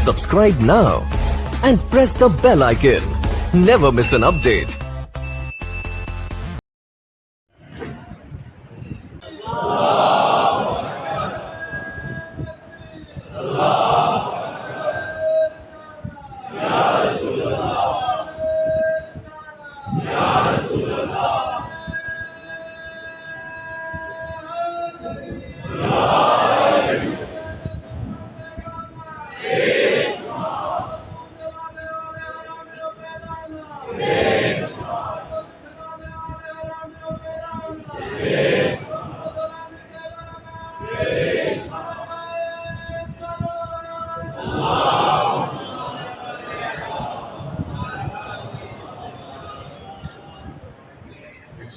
Subscribe now and press the bell icon. Never miss an update.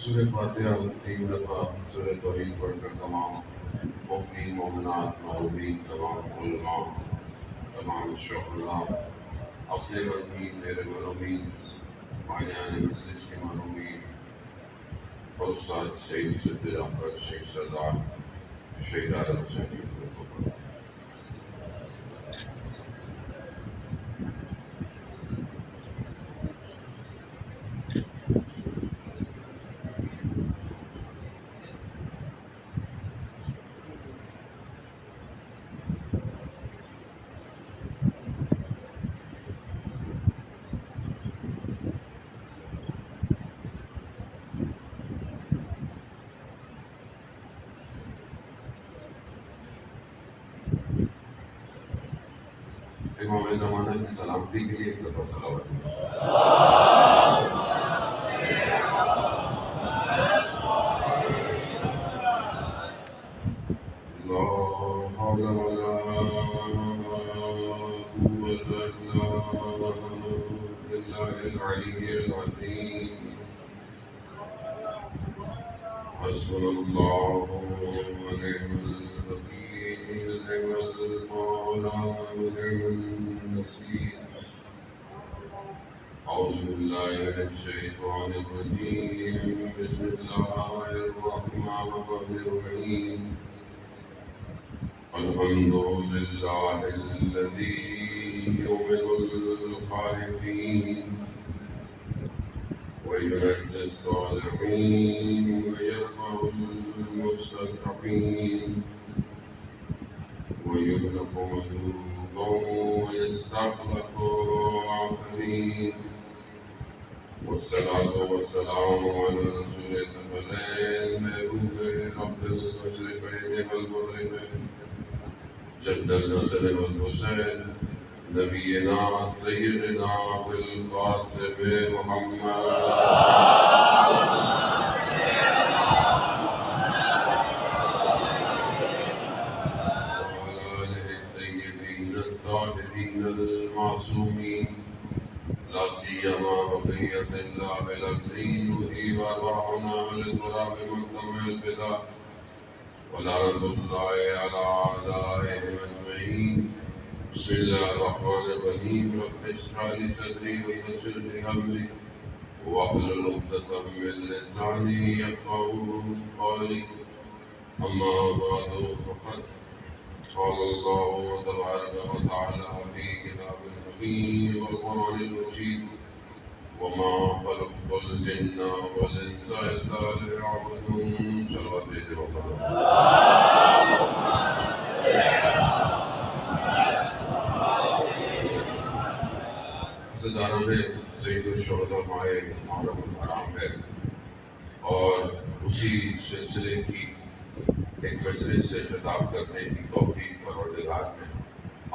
سورہ فاتحہ 3 دفعہ سورہ توحید پڑھ کر تمام مومنین مومنات معروفین تمام علماء تمام شہداء اپنے مرحومین میرے مرحومین مانعان مجلس کے مرحومین اور استاد شہید صدر جعفر شیخ سردار شہید عالم حسین کو امام زمانہ کی سلامتی کے لیے ایک دفعہ صلوات لا حول ولا قوة إلا بالله العلي العظيم حسبنا الله ونعم الوكيل نعم المولى ونعم النصير أعوذ بالله من الشيطان الرجيم بسم الله الرحمن الرحيم الحمد لله الذي يؤمن الخائفين وينجي الصالحين ويرفع المستضعفين ويغلق مذنوبا ويستخلف آخرين والصلاة والسلام على رسول الثقلين محبوب رب المشرقين والمغربين جد الحسن والحسين نبينا سيدنا بالقاسم محمد المعصومين لا سيما بقية الله الذين يهيب أرواحنا للتراب مقدم البدع ولعنة الله على أعدائهم أجمعين بسم الله الرحمن الرحيم رب اشرح لي صدري ويسر لي أمري واحلل عقدة من لساني يفقهوا قولي أما بعد فقد قال الله تبارك وتعالى في كتاب الحكيم والقرآن المجيد وما خلقت الجن والإنس إلا ليعبدون صلوات صدارہ میں سید الشہداء ماہ محرم الحرام ہے اور اسی سلسلے کی ایک مجلس سے خطاب کرنے کی توفیق پروردگار نے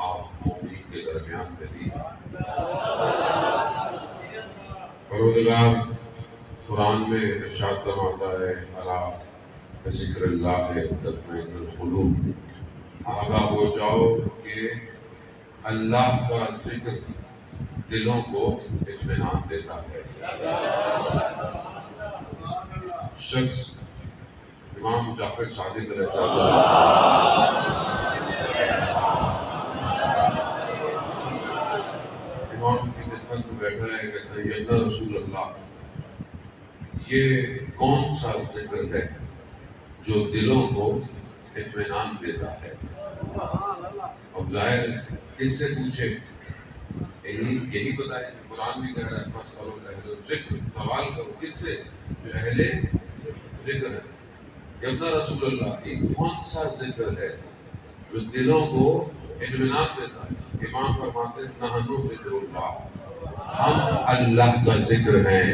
آپ مومنین کے درمیان میں دی۔ پروردگار قرآن میں ارشاد فرماتا ہے الا بذکر اللہ تطمئن القلوب، آگاہ ہو جاؤ کہ اللہ کا ذکر دلوں کو اطمینان دیتا ہے۔ شخص امام جعفر صادق رضی امام کی خدمت میں بیٹھا ہے، کہتا ہے یا رسول اللہ، یہ کون سا ذکر ہے جو دلوں کو اطمینان دیتا ہے؟ اب ظاہر کس سے پوچھے؟ یہی بتائیں کہ قرآن بھی کہہ رہا ہے فاسألوا اہل الذکر، سوال کرو کس سے؟ جو اہل ذکر ہے۔ یبنا رسول اللہ، یہ کون سا ذکر ہے جو دلوں کو اطمینان دیتا ہے؟ امام فرماتے ہیں نحن ذکر اللہ، ہم اللہ کا ذکر ہیں،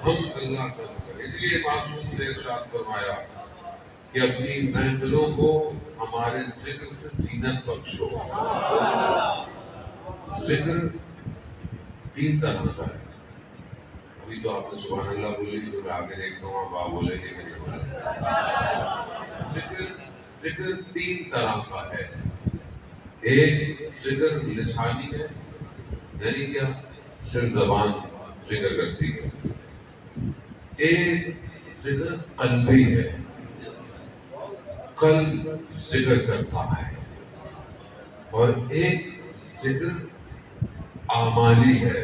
ہم اللہ کا ذکر۔ اس لیے معصوم نے ارشاد فرمایا کہ اپنی محفلوں کو ہمارے ذکر سے زینت بخشو۔ ذکر تین طرح کا ہے، ابھی تو آپ نے سبحان اللہ بولی تو میں آگے دیکھتا ہوں آپ بولیں گے کہ نہیں۔ ذکر تین طرح کا ہے۔ ایک ذکر لسانی ہے، یعنی کیا؟ صرف زبان ذکر کرتی ہے۔ ایک ذکر قلبی ہے، قلب ذکر کرتا ہے۔ اور ایک ذکر اعمالی ہے،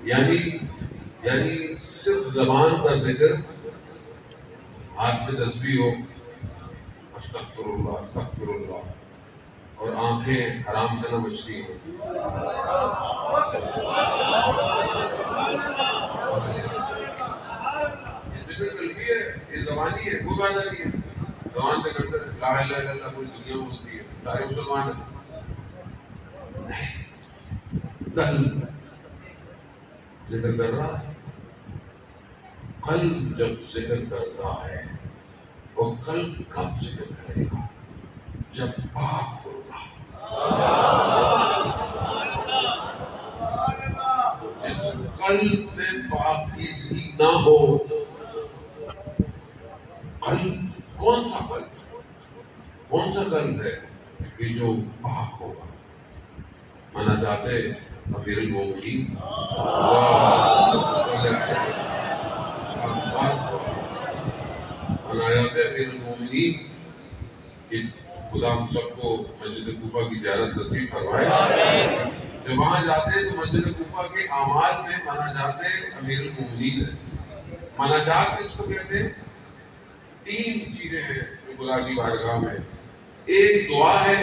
یعنی صرف زبان کا ذکر، ہاتھ میں تسبیح ہو استغفر اللہ استغفر اللہ، اور آنکھیں حرام سے نہ بچتی ہوں۔ یہ ذکر قلبی ہے، یہ زبانی ہے، کوئی بات نہیں ہے۔ زبان پہ کرتے لا الہ الا اللہ پوری دنیا میں ہوتی ہے، سارے مسلمان ہیں۔ قلب ذکر کر رہا ہے، قلب جب ذکر کرتا ہے، وہ قلب کب ذکر کرے گا؟ جب پاک ہوگا۔ جس قلب میں پاکیزگی نہ ہو، قلب کون سا قلب ہے کہ جو پاک ہوگا؟ مانا جاتے امیر المومنین منایا جاتے امیر المومنین کہ خدا ہم سب کو مسجد کوفہ کی زیارت نصیب فرمائے۔ جب وہاں جاتے ہیں تو مسجد کوفہ کے اعمال میں مانا جاتے امیر المومنین ہے۔ مانا جات کس کو کہتے ہیں؟ تین چیزیں ہیں جو خدا کی بارگاہ میں، ایک دعا ہے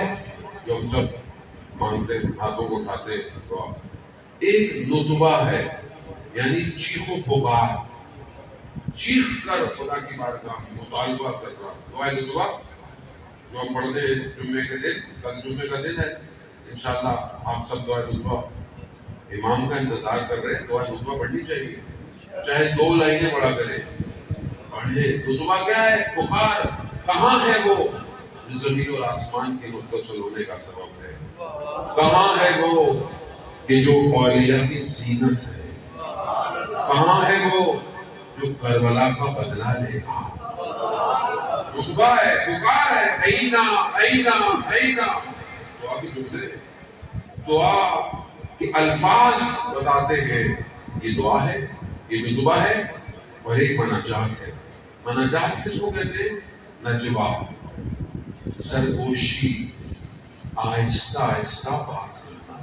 جو ہم سب مانگتے ہیں، ہاتھوں کو اٹھاتے ہیں دعا۔ ایک نطبہ ہے، یعنی چیخ و پکار، چیخ کر خدا کی بارگاہ میں مطالبہ کر رہا۔ دعائے نطبہ جو ہم پڑھتے ہیں جمعے کے دن، کل جمعے کا دن ہے، انشاءاللہ آپ سب دعائے نطبہ امام کا انتظار کر رہے ہیں۔ دعائے نطبہ پڑھنی چاہیے، چاہے 2 لائنیں پڑھا کریں، پڑھے۔ نطبہ کیا ہے؟ پکار۔ کہاں ہے وہ جو زمین اور آسمان کے متصل ہونے کا سبب ہے؟ کہاں ہے وہ کہ جو اولیاء کی زینت ہے؟ کہاں ہے وہ جو کربلا کا بدلہ لے گا؟ رتبہ ہے، پکار ہے، اینا اینا اینا۔ دعا کی جملے، دعا کے الفاظ بتاتے ہیں یہ دعا ہے، یہ رتبہ ہے، اور ایک مناجات ہے۔ مناجات کس کو کہتے ہیں؟ نجوہ، سرگوشی، آہستہ آہستہ بات کرنا۔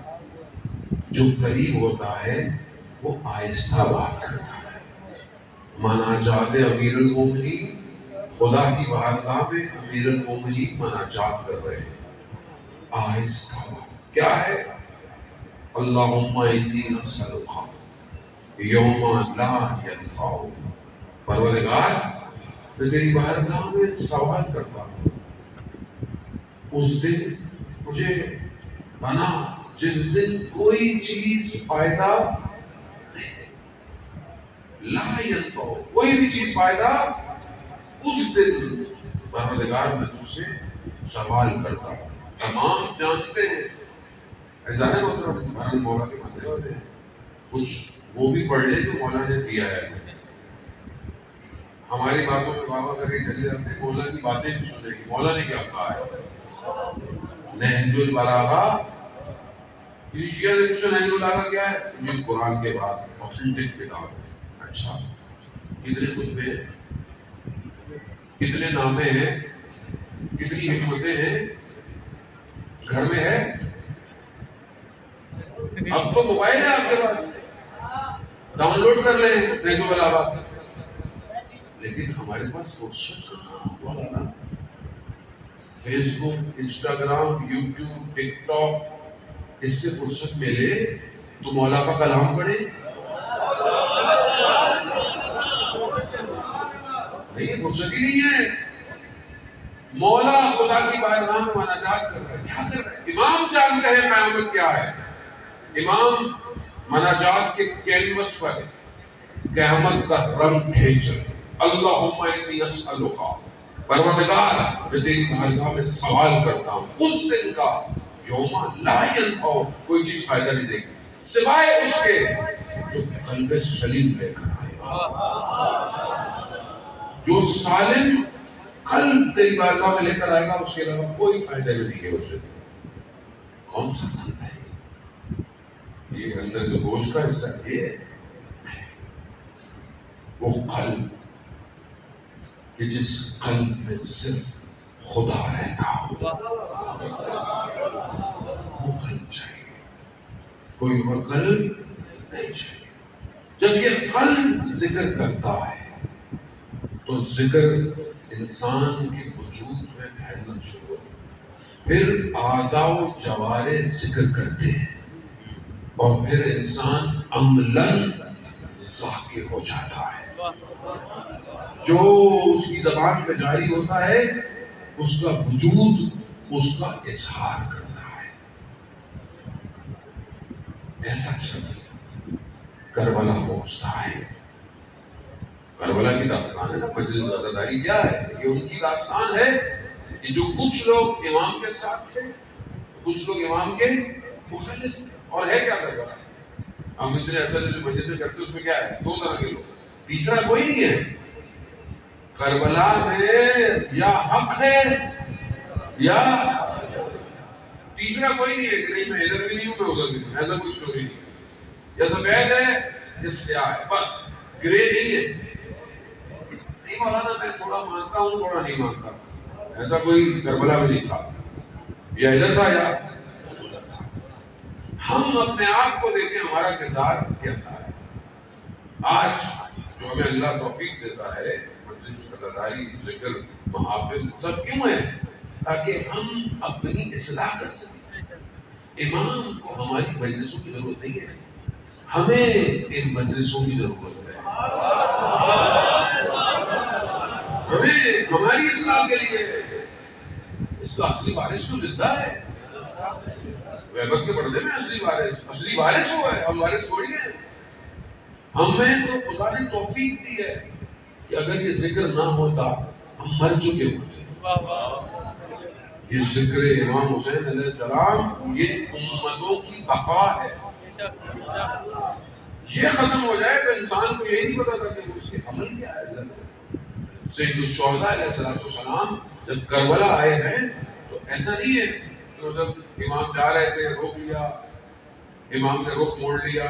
جو قریب ہوتا ہے وہ آہستہ بات کرتا ہے۔ مناجات امیر المومنین، خدا کی بارگاہ میں امیر المومنین مناجات کر رہے ہیں، آہستہ بات۔ کیا ہے؟ اللہم انی اسألک یوم لا ینفع، پروردگار میں تیری بارگاہ میں سوال کرتا ہوں، اس دن مجھے بنا جس دن کوئی چیز فائدہ نہیں، لا ینفع، کوئی بھی چیز فائدہ، اس دن پروردگار میں تجھ سے سوال کرتا ہوں۔ تمام جانتے ہیں ایسا ہے، مطلب مولا کے بندے ہوتے ہیں، کچھ وہ بھی پڑھ لے جو مولا نے دیا ہے۔ ہماری باتوں میں بابا کر کے چلے جاتے ہیں، مولا کی باتیں بھی سنیں گے، مولا نے کیا کہا ہے۔ نہج البلاغہ، کسی شیعہ سے پوچھو نہج البلاغہ کیا ہے؟ یہ قرآن کے بعد اوتھینٹک کتاب ہے۔ اچھا، کتنے خطبے ہیں، کتنے نامے ہیں، کتنی حکمتیں ہیں، گھر میں ہے؟ اب تو موبائل ہے آپ کے پاس، ڈاؤن لوڈ کر لیں نہج البلاغہ، لیکن ہمارے پاس فرصت کہاں؟ فیس بک، انسٹاگرام، یوٹیوب، ٹک ٹاک، اس سے فرصت ملے تو مولا کا کلام پڑھے. نہیں، فرصت ہی نہیں ہے. مولا خدا کی بارگاہ میں مناجات کر رہے ہیں. کیا کر رہے ہیں؟ امام جانتے ہیں قیامت کیا ہے. امام مناجات کے کینوس پر قیامت کا رنگ کھینچ رہے ہیں. اللہم انی اسألک، پروردگار میں تیری بارگاہ میں سوال کرتا ہوں اس دن کا یوم لا ینفع، کوئی چیز فائدہ نہیں دے گی سوائے اس کے جو قلب سلیم لے کر آئے گا. جو سالم قلب تیری بارگاہ میں لے کر آئے گا اس کے علاوہ کوئی فائدہ نہیں ہے اسے. کون سا قلب ہے یہ؟ اندر جو گوشت کا حصہ یہ ہے، وہ قلب کہ جس قلب میں صرف خدا رہتا ہو، وہ قلب چاہیے، کوئی اور قلب نہیں چاہیے. جب یہ قلب ذکر کرتا ہے تو ذکر انسان کے وجود میں پھیلنا شروع ہوتا ہے. پھر اعضاء و جوارح ذکر کرتے ہیں اور پھر انسان عملاً ذاکر ہو جاتا ہے. جو اس کی زبان پہ جاری ہوتا ہے اس کا وجود اس کا اظہار کرتا ہے. ایسا شخص کربلا پہنچتا ہے. کربلا کی داستان ہے نا، مجلس عزاداری کیا ہے؟ یہ ان کی داستان ہے کہ جو کچھ لوگ امام کے ساتھ تھے، کچھ لوگ امام کے مخالف تھے. اور ہے کیا کربلا؟ ہم اتنے ایسا جو مجلسیں کرتے اس میں کیا ہے؟ دو طرح کے لوگ، تیسرا کوئی نہیں ہے. کربلا میں یا حق ہے یا تیسرا کوئی نہیں ہے کہ نہیں میں ادھر بھی نہیں ہوں میں ادھر بھی نہیں ہوں. ایسا کچھ لوگ نہیں ہے. یا سفید ہے یا سیاہ ہے، بس گرے نہیں ہے. نہیں مولانا میں تھوڑا مانتا ہوں تھوڑا نہیں مانتا، ایسا کوئی کربلا میں نہیں تھا. یا ادھر تھا یا ادھر تھا. ہم اپنے آپ کو دیکھیں ہمارا کردار کیسا ہے. آج جو ہمیں اللہ توفیق دیتا ہے، مجلس عزاداری، ذکر، محافل سب کیوں ہے؟ تاکہ ہم اپنی اصلاح کر سکیں. امام کو ہماری مجلسوں کی ضرورت نہیں ہے، ہمیں ان مجلسوں کی ضرورت ہے. ہمیں ہماری اصلاح کے لیے اس کا اصلی وارث تو زندہ ہے. غیبت کے پردے میں اصلی وارث ہوا ہے، ہم وارث تھوڑی ہیں. ہمیں تو خدا نے توفیق دی ہے کہ اگر یہ ذکر نہ ہوتا ہم مر چکے ہوتے. یہ ذکر امام حسین علیہ السلام یہ امتوں کی بقا ہے. یہ ختم ہو جائے تو انسان کو یہی نہیں پتا تھا کہ اس کے عمل کیا ہے. سید الشہداء علیہ السلام جب کربلا آئے ہیں تو ایسا نہیں ہے کہ جب امام جا رہے تھے روک لیا، امام نے رخ موڑ لیا.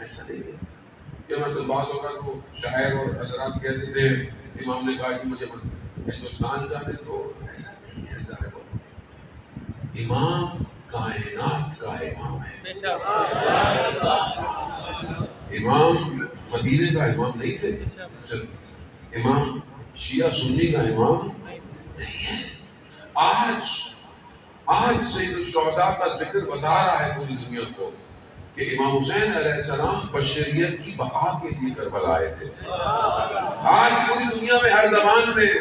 ایسا نہیں ہے کہ مثلا بعض اوقات وہ شاعر اور حضرات کہتے تھے امام نے کہا کہ مجھے ہندوستان جانے تو. ایسا نہیں ہے. امام کائنات کا امام ہے. امام مدینے کا امام نہیں تھے. امام شیعہ سنی کا امام نہیں ہے. آج سید الشہداء کا ذکر بتا رہا ہے پوری دنیا کو کہ امام حسین علیہ السلام بشریت کی بقا کے لیے کربلا آئے تھے. آج پوری دنیا میں ہر زبان میں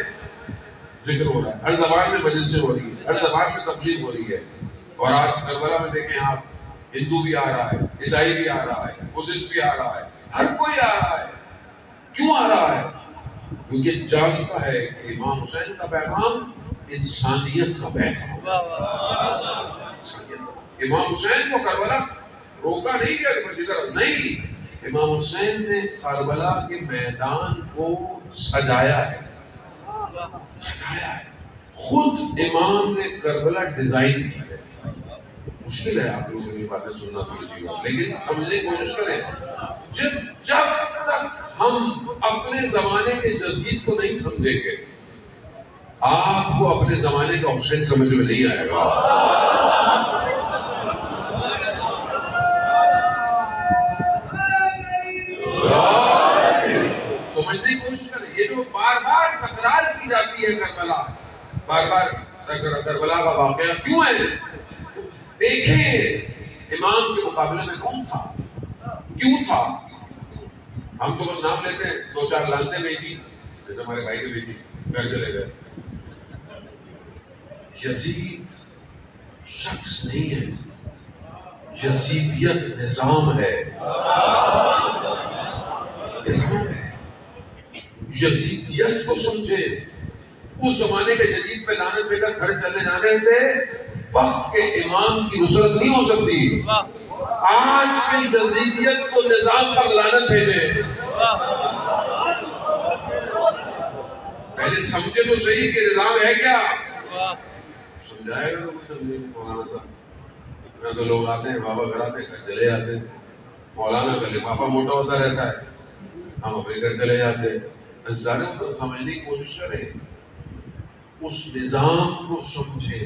ذکر ہو رہا ہے، ہر زبان میں مجلسیں ہو رہی ہے، ہر زبان میں تبلیغ ہو رہی ہے. اور آج کربلا میں دیکھیں آپ، ہندو بھی آ رہا ہے، عیسائی بھی آ رہا ہے، بدھسٹ بھی آ رہا ہے، ہر کوئی آ رہا ہے. کیوں آ رہا ہے؟ کیونکہ جانتا ہے کہ امام حسین کا پیغام انسانیت کا پیغام. امام حسین کو کربلا روکا نہیں گیا کہ بس ادھر نہیں. امام حسین نے کربلا کے میدان کو سجایا ہے. خود امام نے کربلا ڈیزائن کی ہے. مشکل ہے آپ لوگوں کو یہ باتیں سننا تھوڑی سی بات، لیکن سمجھنے کی کوشش کریں. جب تک ہم اپنے زمانے کے جزید کو نہیں سمجھیں گے آپ کو اپنے زمانے کا حسین سمجھ میں نہیں آئے گا. سمجھنے کی کوشش کریں. یہ جو بار بار تکرار کی جاتی ہے کربلا، بار بار کربلا کا واقعہ کیوں ہے؟ دیکھیں امام کے مقابلے میں کون تھا، کیوں تھا؟ ہم تو بس نام لیتے ہیں، دو چار لانتے بھیجی، جیسے ہمارے بھائی نے بھیجی، گھر چلے گئے۔ یزید شخص نہیں ہے، یزیدیت نظام ہے، نظام ہے۔ یزیدیت کو سمجھے۔ اس زمانے کے جدید پہ لعنت دے کر گھر چلے جانے سے وقت کے امام کی نصرت نہیں ہو سکتی۔ آج کی یزیدیت کو نظام پر لعنت بھیجے۔ پہلے سمجھے تو صحیح کہ نظام ہے کیا، سمجھائے گا تو کچھ سمجھے مولانا صاحب۔ میں تو لوگ آتے ہیں، بابا گھر آتے ہیں، گھر چلے جاتے ہیں، مولانا کا لفافہ موٹا ہوتا رہتا ہے، ہم اپنے گھر چلے جاتے ہیں۔ ذرا تو سمجھنے کی کوشش کریں، اس نظام کو سمجھے۔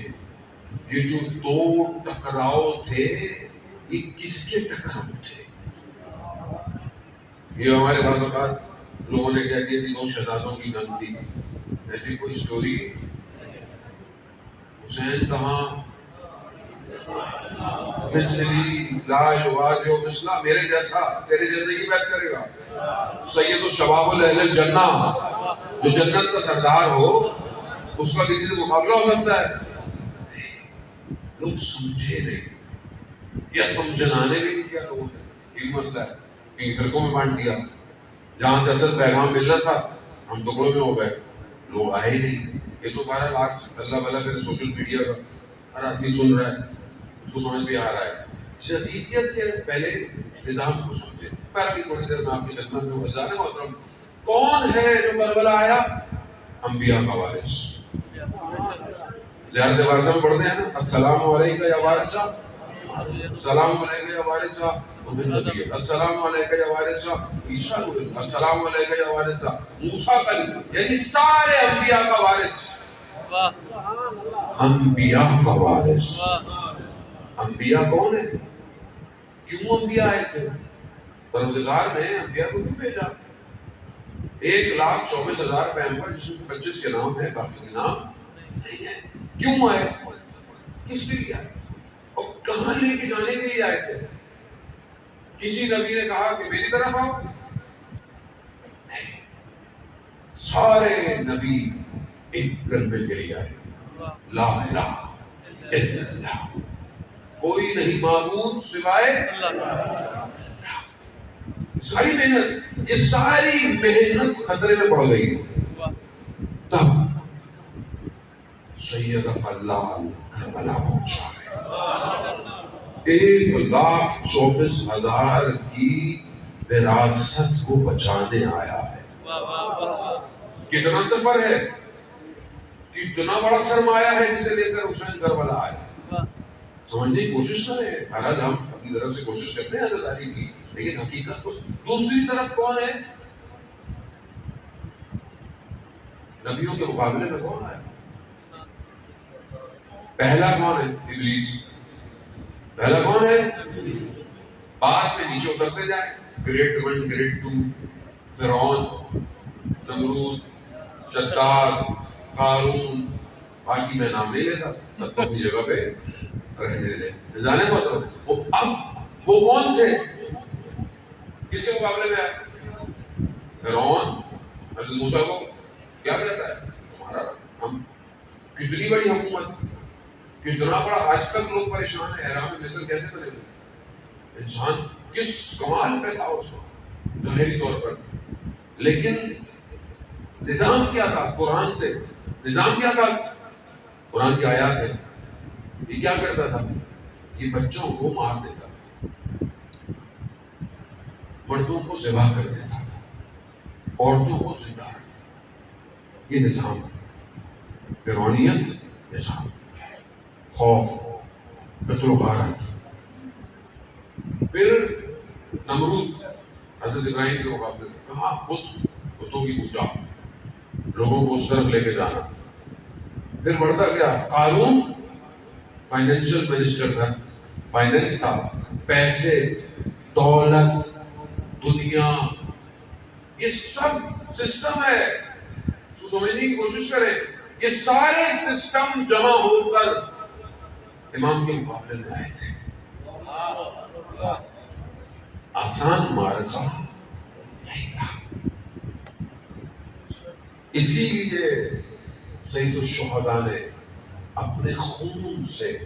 یہ جو دو ٹکراؤ تھے، یہ کس کے ٹکراؤ تھے؟ یہ ہمارے بعض اوقات لوگوں نے کہہ دیا کہ دو شہزادوں کی جنگ تھی، ایسی کوئی سٹوری؟ حسین کہاں؟ مصری لا یواجہ مثلا، میرے جیسا تیرے جیسے کی بات کرے گا۔ سید الشباب اہل الجنہ، جو جنت کا سردار ہو، اس کا کسی سے مقابلہ ہو سکتا ہے؟ لوگ سمجھے نہیں، یا سمجھنانے بھی نہیں کیا لوگوں نے۔ ایک مسئلہ ہے کہ فرقوں میں بانٹ دیا، جہاں سے اصل پیغام ملنا تھا ہم ٹکڑوں میں ہو گئے، لوگ آئے ہی نہیں۔ یہ تو بہرحال آج اللہ بھلا کرے سوشل میڈیا کا ہر آدمی سن رہا ہے، اس کو سمجھ بھی آ رہا ہے۔ یزیدیت کے پہلے نظام کو سمجھے۔ پہلے تھوڑی دیر میں آپ کی خدمت میں عزیزان محترم، کون ہے جو کربلا آیا؟ انبیاء کا وارث۔ زیارت وارثہ میں پڑھتے ہیں نا، السلام علیکم یا وارثہ، السلام علیکم یا وارثہ محمد، السلام علیکم یا وارثہ عیسیٰ، السلام علیکم یا وارثہ موسیٰ کلیم، یعنی سارے انبیاء کا وارث۔ انبیاء کا وارث۔ انبیاء کون ہے؟ کیوں انبیاء آئے تھے؟ پروردگار نے انبیاء کو کیوں بھیجا؟ 1,24,000 پیغمبر، جس میں 25 کے نام ہے، باقی کے نام نہیں ہے۔ کیوں آئے؟ کس لیے آئے؟ اور کہاں لے کے جانے کے لیے آئے تھے؟ کسی نبی نے کہا کہ میری طرف آؤ؟ سارے نبی ایک کلمے کے لیے آئے، لا الہ الا اللہ، کوئی نہیں معبود سوائے اللہ۔ ساری محنت، یہ ساری محنت خطرے میں پڑ گئی۔ تب سید اللہ کربلا پہنچا ہے، 1,24,000 کی وراثت کو بچانے آیا ہے۔ کتنا سفر ہے، کتنا بڑا سرمایہ ہے جسے لے کر حسین کربلا آیا۔ سمجھنے کی کوشش کریں۔ حالانکہ ہم اپنی طرف سے کوشش کرتے ہیں عزاداری کی، لیکن حقیقت کو دوسری طرف کون ہے؟ نبیوں کے مقابلے میں کون آیا؟ پہلا کون ہے؟ ابلیس۔ پہلا کون ہے؟ بعد میں نیچے اترتے جائیں، گریڈ 1 گریڈ 2، فرعون، نمرود، شداد، قارون، باقی میں نام نہیں لیتا، سب کو اپنی جگہ پہ رہنے دے۔ جانے کو تو اب وہ کون تھے؟ کس کے مقابلے میں آئے؟ فرعون حضرت موسیٰ کو کیا کہتا ہے؟ ہمارا ہم کتنی بڑی حکومت، کتنا بڑا، آج تک لوگ پریشان ہیں، احرام مصر کیسے بنے گا؟ انسان کس کمال پہ تھا اس وقت ظاہری طور پر، لیکن نظام کیا تھا؟ قرآن سے نظام کیا تھا؟ قرآن کی آیات ہے۔ یہ کیا کرتا تھا؟ یہ بچوں کو مار دیتا تھا، مردوں کو ذبح کر دیتا تھا، عورتوں کو زندہ رکھتا تھا۔ یہ نظام، فرعونیت نظام، خوف، قتل و غارت۔ پھر نمرود حضرت ابراہیم کے مقابلے میں کہا بتوں کی پوجا، لوگوں کو اس طرف لے کے جانا۔ پھر بڑھتا گیا، قارون فائنینشل منسٹر تھا، فائنینس تھا، پیسے، دولت، دنیا، یہ سب سسٹم ہے، سمجھنے کی کوشش کریں۔ یہ سارے سسٹم جمع ہو کر امام کے مقابلے میں آئے تھے. آسان معرکہ نہیں تھا. اسی لیے سید الشہداء نے اپنے خون سے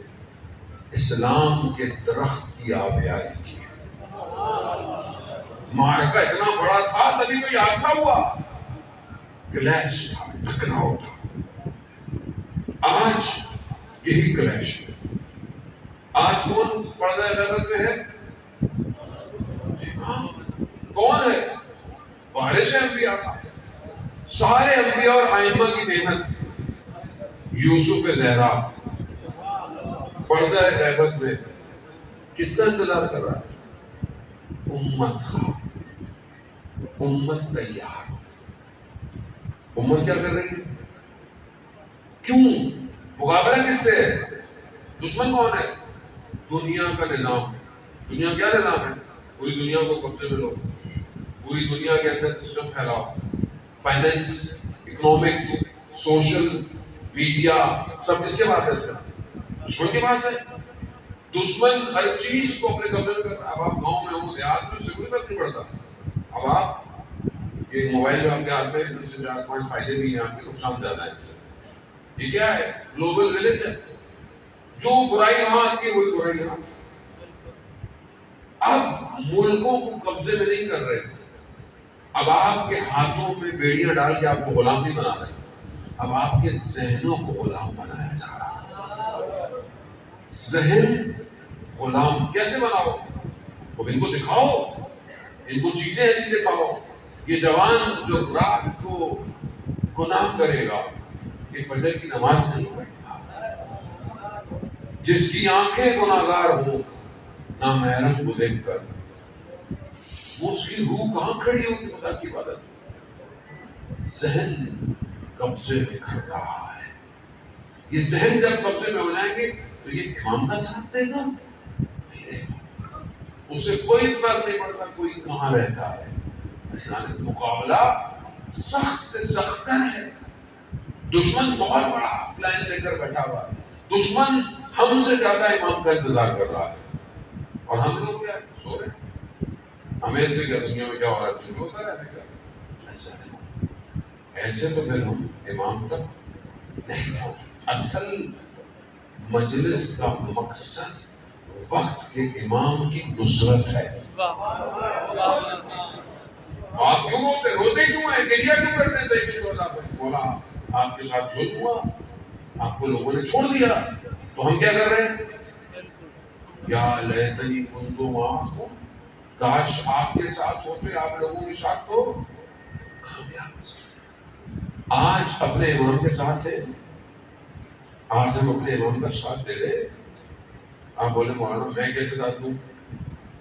اسلام کے درخت کی آبیاری کی. معرکہ اتنا بڑا تھا تبھی تو یہ حادثہ ہوا. کلیش تھا, ٹکراؤ تھا. آج یہی کلیش ہے. آج کون پردہ غیبت میں ہے؟ کون ہے؟ وارث انبیاء کا. سارے انبیاء اور ائمہ کی محنت. یوسف زہرا پردہ غیبت میں کس کا انتظار کر رہا ہے؟ امت کا. امت تیار. امت کیا کر رہی ہے؟ کیوں؟ مقابلہ کس سے ہے؟ دشمن کون ہے؟ دنیا کا نظام. دنیا کیا نظام ہے؟ پوری دنیا کو قبضے میں لو, پوری دنیا کے اندر سسٹم پھیلاؤ. فائنینس, اکنامکس, سوشل میڈیا, سب کس کے پاس ہے؟ اس کا دشمن کے پاس ہے. دشمن ہر چیز کو اپنے قبضے میں کرتا ہے. اب آپ گاؤں میں ہوں, دیہات میں, سے کوئی فرق نہیں پڑتا. اب آپ یہ موبائل جو آپ کے ہاتھ میں, اس سے 4-5 فائدے بھی ہیں, آپ کے نقصان زیادہ ہے. اس سے یہ کیا ہے؟ گلوبل ولیج ہے. جو برائی وہاں آتی ہے وہی برائی یہاں. اب ملکوں کو قبضے میں نہیں کر رہے. اب آپ کے ہاتھوں میں بیڑیاں ڈال کے آپ کو غلام نہیں بنا رہے. اب آپ کے ذہنوں کو غلام بنایا جا رہا ہے. ذہن غلام کیسے بناؤ؟ اب ان کو دکھاؤ, ان کو چیزیں ایسی دکھاؤ. یہ جوان جو رات کو گناہ کرے گا, یہ فجر کی نماز نہیں پڑھے گا. جس کی آنکھیں گناہگار ہوں نامحرم کو دیکھ کر, وہ اس کی روح کہاں کھڑی ہوگی خدا کی عبادت؟ ذہن قبضے میں کر رہا ہے. یہ ذہن جب قبضے میں ہو جائیں گے تو یہ امام کا ساتھ دے گا؟ نہیں دے گا. اسے کوئی فرق نہیں پڑتا کوئی کہاں رہتا ہے. مقابلہ سخت سے سخت ہے. دشمن بہت بڑا پلان لے کر بیٹھا ہوا ہے. دشمن ہم سے زیادہ امام کا انتظار کر رہا ہے, اور ہم لوگ کیا سو رہے ہیں. ہمیں سے کیا دنیا میں کیا ہو رہا ہے, دنیا ہوتا رہے گا. ایسے تو پھر ہم امام تک نہیں پہنچ. اصل مجلس کا مقصد وقت کے امام کی نصرت ہے. آپ کیوں روتے کیوں ہیں, گریہ کیوں کرتے ہیں؟ صحیح میں شہداء پر مولا آپ کے ساتھ ظلم ہوا, آپ کو لوگوں نے چھوڑ دیا, تو ہم کیا کر رہے ہیں؟ یا لیتنی کنت معکم, کاش آپ کے ساتھ ہوتے, آپ لوگوں کے ساتھ تو کامیاب. آج اپنے امام کے ساتھ ہے, آج ہم اپنے امام کا ساتھ دے رہے. آپ بولے مولانا میں کیسے ساتھ دوں,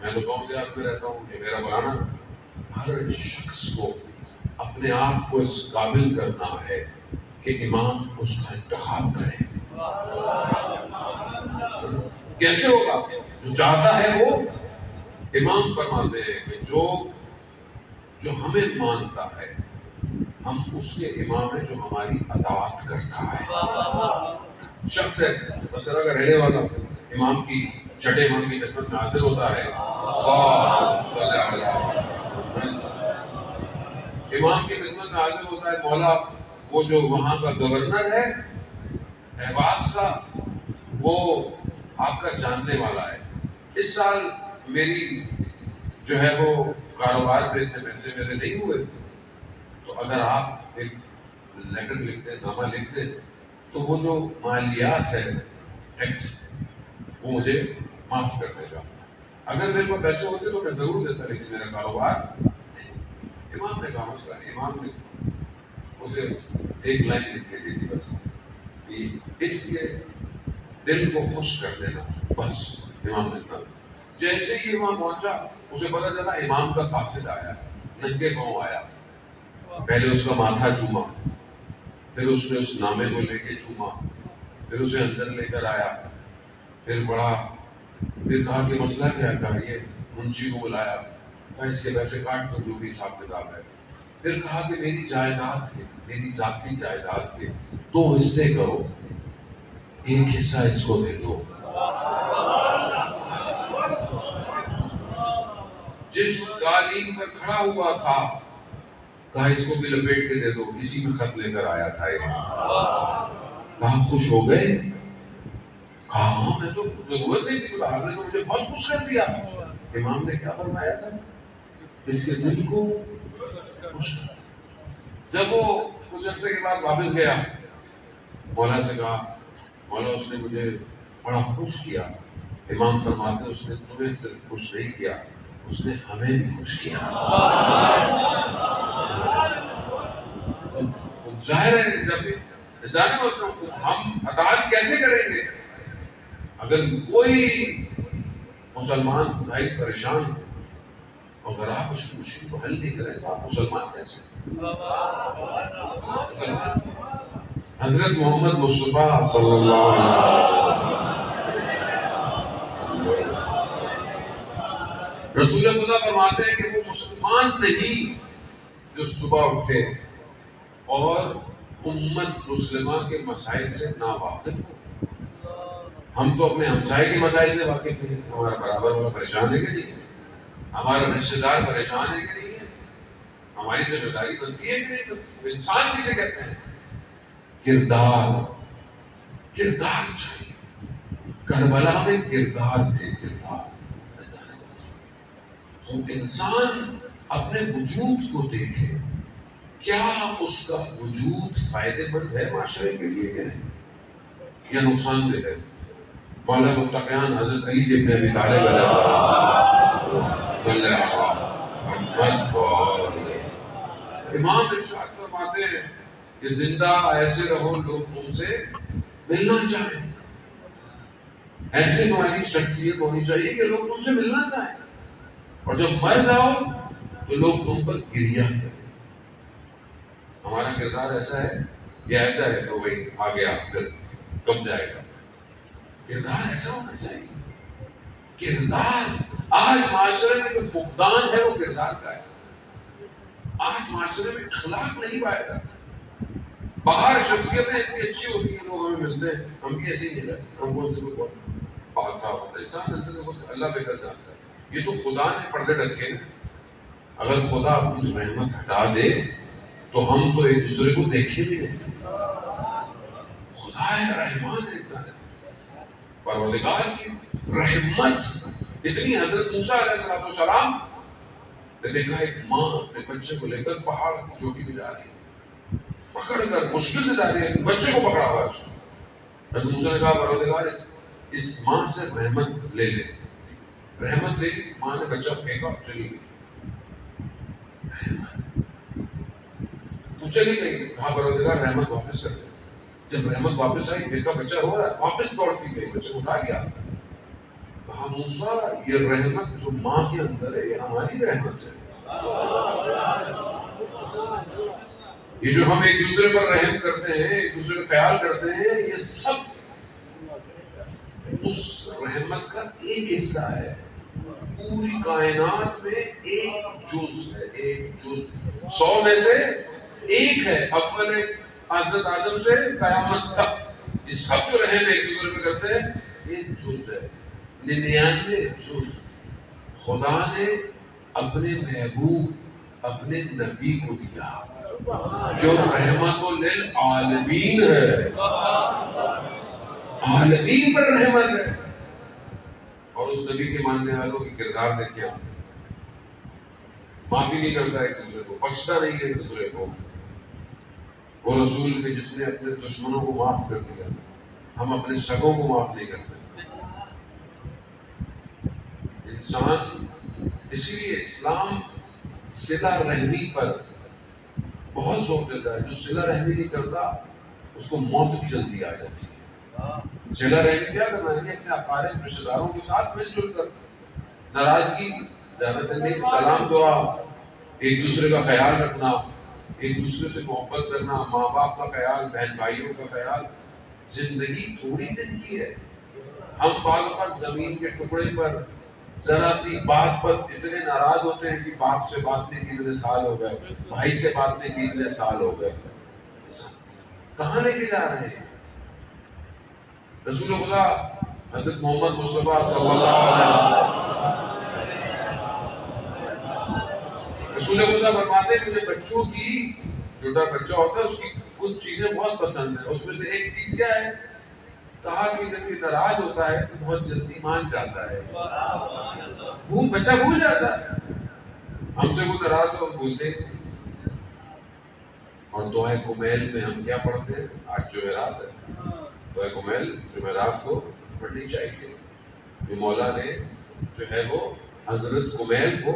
میں تو گاؤں دیہات میں رہتا ہوں, یہ میرا بلانا. ہر شخص کو اپنے آپ کو اس قابل کرنا ہے کہ امام اس کا انتخاب کرے. کیسے ہوگا؟ جو چاہتا ہے وہ امام فرماتے ہیں کہ جو ہمیں مانتا ہے ہم اس کے امام ہیں جو ہماری اطاعت کرتا ہے. شخص ہے بسرا کا رہنے والا, امام کی چھٹے امام کی خدمت میں حاضر ہوتا ہے. امام کی خدمت میں حاضر ہوتا ہے. مولا وہ جو وہاں کا گورنر ہے احواز کا, وہ آپ کا جاننے والا ہے. اس سال میری جو ہے وہ کاروبار پہ اتنے پیسے میرے نہیں ہوئے, تو اگر آپ ایک لیٹر لکھتے, نامہ لکھتے, تو وہ جو مالیات ہے ٹیکس وہ مجھے معاف کر دے گا. اگر میرے پاس پیسے ہوتے تو میں ضرور دیتا, لیکن میرا کاروبار. امام نے کہا مسئلہ نہیں. امام نے اسے ایک لائن لکھ کے دی تھی بس, اس کے دل کو خوش کر دینا بس. امام نے کہا جیسے ہی امام پہنچا اسے پتا چلا امام کا قاصد آیا, ننگے پاؤں آیا. پہلے اس کا ماتھا چوما, پھر اس نے اس نامے کو لے کے چوما, پھر اسے اندر لے کر آیا, پھر پڑھا, پھر کہا کہ مسئلہ کیا ہے. کہا یہ منشی کو بلایا, کہا اس کے پیسے کاٹ دو جو بھی حساب کتاب ہے. پھر کہا کہ میری جائیداد کے، میری ذاتی جائیداد کے 2 حصے کرو، ایک حصہ اس کو دے دو۔ جس قالین پر کھڑا ہوا تھا کہا اس کو بھی لپیٹ کے دے دو، اسی میں خط لے کر آیا تھا یہ۔ کہا خوش ہو گئے؟ کہا ہاں، میں تو ضرورت نہیں تھی، آپ نے تو مجھے بہت خوش کر دیا۔ امام نے کیا فرمایا تھا؟ اس کے دل کو خوش کر۔ جب وہ کچھ عرصے کے بعد واپس گیا، مولا سے کہا مولا اس نے مجھے بڑا خوش کیا۔ امام فرماتے اس نے تمہیں صرف خوش نہیں کیا، اس نے ہمیں بھی خوش کیا۔ ظاہر ہے جب ہم عطاعت کیسے کریں گے؟ اگر کوئی مسلمان بھائی پریشان ہو، اگر آپ اس کی مشکل کو حل نہیں کریں تو آپ مسلمان کیسے؟ حضرت محمد مصطفیٰ صلی اللہ علیہ وسلم رسول خدا فرماتے ہیں کہ وہ مسلمان نہیں جو صبح اٹھے اور امت مسلمہ کے مسائل سے ناواقف ہو۔ ہم تو اپنے ہمسائے کے مسائل سے واقف نہیں، ہمارا برابر والا پریشان ہے کہ نہیں، ہمارا رشتے دار پریشان ہے کہ نہیں ہے، ہماری ذمہ داری بنتی ہے کہ نہیں بنتی۔ انسان کسے کہتے ہیں؟ کردار چاہیے۔ کربلا میں کردار تھے، کردار۔ انسان اپنے وجود کو دیکھے، کیا اس کا وجود فائدے مند ہے معاشرے کے لیے کہ نہیں، یا نقصان دہ ہے؟ مولا متقیان حضرت علی ابن ابی طالب علیہ السلام صلی اللہ محمد امام ارشاد فرماتے ہیں کہ زندہ ایسے رہو لوگ تم سے ملنا چاہیں، ایسے تمہاری شخصیت ہونی چاہیے کہ لوگ تم سے ملنا چاہیں، اور جب مر جاؤ تو لوگ تم پر گریہ کریں۔ ہمارا کردار ایسا ہے یا ایسا ہے تو بھائی آ گیا پھر کب جائے گا؟ کردار ایسا ہونا چاہیے۔ کردار آج معاشرے میں جو فقدان ہے وہ کردار کا ہے۔ آج معاشرے میں اخلاق نہیں پایا جاتا۔ باہر شخصیتیں اتنی اچھی ہوتی ہیں، لوگ ہمیں ملتے ہیں، ہم بھی ایسے ہی ملے، ہم کون سے کوئی پاک صاف ہوتا ہے، انسان اندر سے اللہ بہتر جانتا ہے۔ یہ تو خدا نے پردے ڈھکے ہیں۔ اگر خدا اپنی رحمت ہٹا دے تو ہم تو ایک دوسرے کو دیکھے بھی نہیں۔ خدا ہے، رحمان ہے، انسان ہے۔ پروردگار کی رحمت اتنی، حضرت موسیٰ علیہ السلام نے دیکھا ایک ماں اپنے بچے کو لے کر پہاڑ کی چوٹی پہ جا رہی ہے، پکڑ کر مشکل سے جا رہی ہے، بچے کو پکڑا ہوا ہے اس نے۔ حضرت موسیٰ نے کہا پروردگار اس ماں سے رحمت لے لے۔ رحمت لے لی، ماں نے بچہ پھینکا، چلی گئی، تو چلی گئی۔ کہا پروردگار رحمت واپس کر دے۔ جب رحمت واپس آئی، دیکھا بچہ رو رہا ہے، واپس دوڑتی گئی، بچے کو اٹھا گیا۔ کہا موسیٰ یہ رحمت جو ماں کے اندر ہے یہ ہماری رحمت ہے۔ یہ جو ہم ایک دوسرے پر رحم کرتے ہیں، ایک دوسرے کا خیال کرتے ہیں، یہ سب اس رحمت کا ایک حصہ ہے۔ پوری کائنات میں ایک جز ہے، ایک جز 100 میں سے ایک ہے۔ اول حضرت آدم سے قیامت تک یہ سب جو رحم ایک دوسرے پہ کرتے ہیں ایک جز ہے۔ 99 جز خدا نے اپنے محبوب اپنے نبی کو دیا جو رحمت للعالمین ہے، عالمین پر رحمت ہے۔ اور اس نبی کے ماننے والوں کی کردار دیکھیں، معافی نہیں کرتا ایک دوسرے کو، بخشتا نہیں ایک دوسرے کو۔ وہ رسول کے جس نے اپنے دشمنوں کو معاف کر دیا، ہم اپنے سگوں کو معاف نہیں کرتے۔ انسان اسی لیے اسلام صلہ رحمی پر بہت زور دیتا ہے۔ جو صلہ رحمی نہیں کرتا اس کو موت بھی جلدی آ جاتی ہے۔ صلہ رحمی کیا کرنا ہے؟ اپنے اقارب رشتہ داروں کے ساتھ مل جل کر، ناراضگی زیادہ تر نہیں، سلام دعا، ایک دوسرے کا خیال رکھنا، ایک دوسرے سے محبت کرنا، ماں باپ کا خیال، بہن بھائیوں کا خیال۔ زندگی تھوڑی دن کی ہے۔ ہم بعض اوقات زمین کے ٹکڑے پر ذرا سی بات پر اتنے ناراض ہوتے ہیں کہ باپ سے بات نہیں کی اتنے سال ہو گئے، بھائی سے بات نہیں کی اتنے سال ہو گئے. کہاں لے کے جا رہے ہیں؟ رسول خدا حضرت محمد مصطفیٰ صلی اللہ علیہ وسلم، رسول خدا فرماتے ہیں مجھے بچوں کی، چھوٹا بچہ ہوتا ہے اس کی کچھ چیزیں بہت پسند ہیں، اس میں سے ایک چیز کیا ہے؟ کہا کہ جب یہ ناراض ہوتا ہے تو بہت جلدی مان جاتا ہے، بچہ بھول جاتا ہے. ہم سے وہ ناراض ہو بھولتے ہیں. اور دعائے کمیل میں ہم کیا پڑھتے ہیں؟ آج جمعرات ہے، دعائے کمیل جمعرات کو پڑھنی چاہیے. جو مولا نے جو ہے وہ حضرت کمیل کو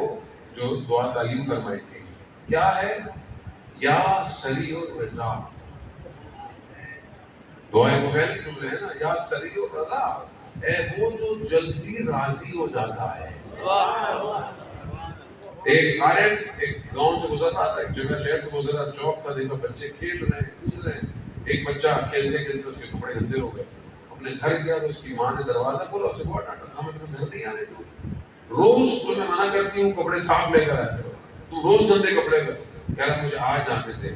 جو دعا تعلیم فرمائی تھی، کیا ہے؟ یا سریع الرضا. دعائے کمیل جو ہے نا، یا سریع الرضا، اے وہ جو جلدی راضی ہو جاتا ہے. ایک عارف ایک گاؤں سے گزر رہا تھا، ایک جگہ شہر سے گزر رہا، چوک تھا، دیکھا بچے کھیل رہے ہیں کود رہے ہیں. ایک بچہ کھیلتے کھیلتے اس کے کپڑے گندے ہو گئے، اپنے گھر گیا تو اس کی ماں نے دروازہ کھولا، اسے بہت ڈانٹا، کہا میں تمہیں گھر نہیں آنے دوں، روز تمہیں منع کرتی ہوں کپڑے صاف لے کر آتے ہو، تو روز گندے کپڑے کر. کہہ رہا مجھے آج آنے دے،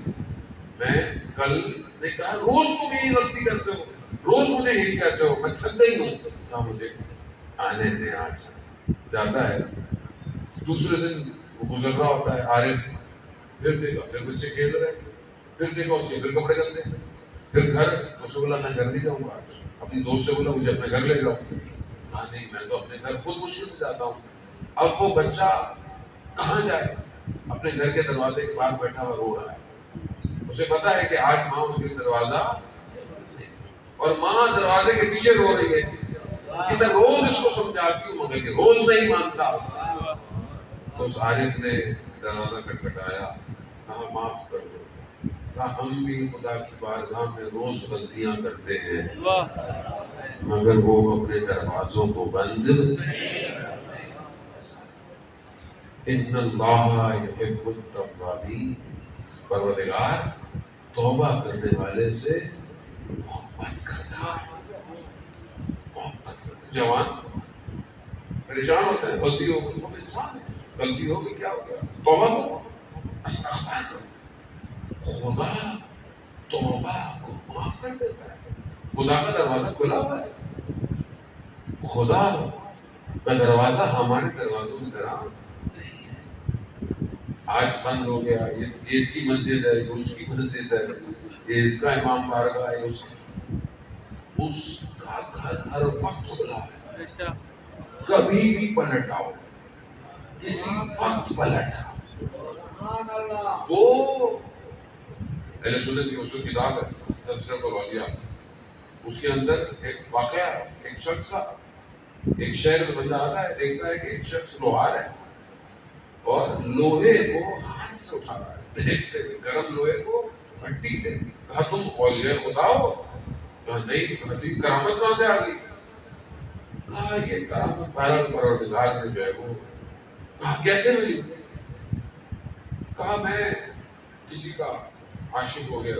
میں کل نے کہا روز تم یہی غلطی کرتے ہو، روز مجھے یہی کہتے ہو، میں تھک گئی ہوں. کہا مجھے آنے دے آج. جاتا ہے، دوسرے دن وہ گزر رہا ہوتا ہے عارف، پھر دیکھا پھر بچے کھیل رہے ہیں، پھر دیکھا اس کے پھر کپڑے گندے ہیں. پھر گھر، اس کو بولا میں گھر نہیں جاؤں گا، اپنی دوست سے بولا مجھے اپنے گھر لے جاؤ. کہا نہیں میں تو اپنے گھر خود مشکل سے جاتا ہوں. اب وہ بچہ کہاں جائے؟ اپنے گھر کے دروازے کے باہر بیٹھا ہوا رو رہا ہے. اسے پتا ہے کہ آج ماں اس کے دروازہ، اور ماں دروازے کے پیچھے رو رہی ہے کہ میں روز اس کو سمجھاتی ہوں مگر کہ روز نہیں مانتا. تو اس عارف نے دروازہ کھٹکھٹایا، کہا معاف کر دو. کہا ہم بھی خدا کی بارگاہ میں روز غلطیاں کرتے ہیں مگر وہ اپنے دروازوں کو بند. ان اللہ یحب التوابین، پروردگار توبہ کرنے والے سے محبت کرتا ہے. محبت کرتا ہے. جوان پریشان ہوتے ہیں، غلطی ہو گئی، ہم انسان ہیں، غلطی ہو گئی کیا ہو گیا، توبہ کرو، استغفار کرو. خدا توبہ کو معاف کر دیتا ہے. خدا کا دروازہ کھلا ہوا ہے. خدا کا دروازہ ہمارے دروازوں کی طرح نہیں ہے. آج بند ہو گیا، یہ اس کی مسجد ہے، یہ اس کی مسجد ہے، یہ اس کا امام بارگاہ ہے، اس کا گھر ہر وقت کھلا ہے. کبھی بھی پلٹ آؤ، کسی وقت پلٹ آؤ. وہ اہل سنت کی اصول کتاب ہے تذکرۃ الاولیاء، اس کے اندر ایک واقعہ، ایک شخص کا، ایک شہر میں بندہ آتا ہے، دیکھتا ہے کہ ایک شخص لوہار ہے اور لوہے کو ہاتھ سے اٹھا رہا ہے. دیکھتے گرم لوہے کو بھٹی سے. کہا تم اولیاء خدا ہو؟ کہا نہیں. کہا تم کرامت کہاں سے آ گئی؟ کہا یہ کرامت بہرحال پروردگار نے جو ہے وہ. کہا کیسے ملی؟ کہا میں کسی کا عاشق ہو گیا،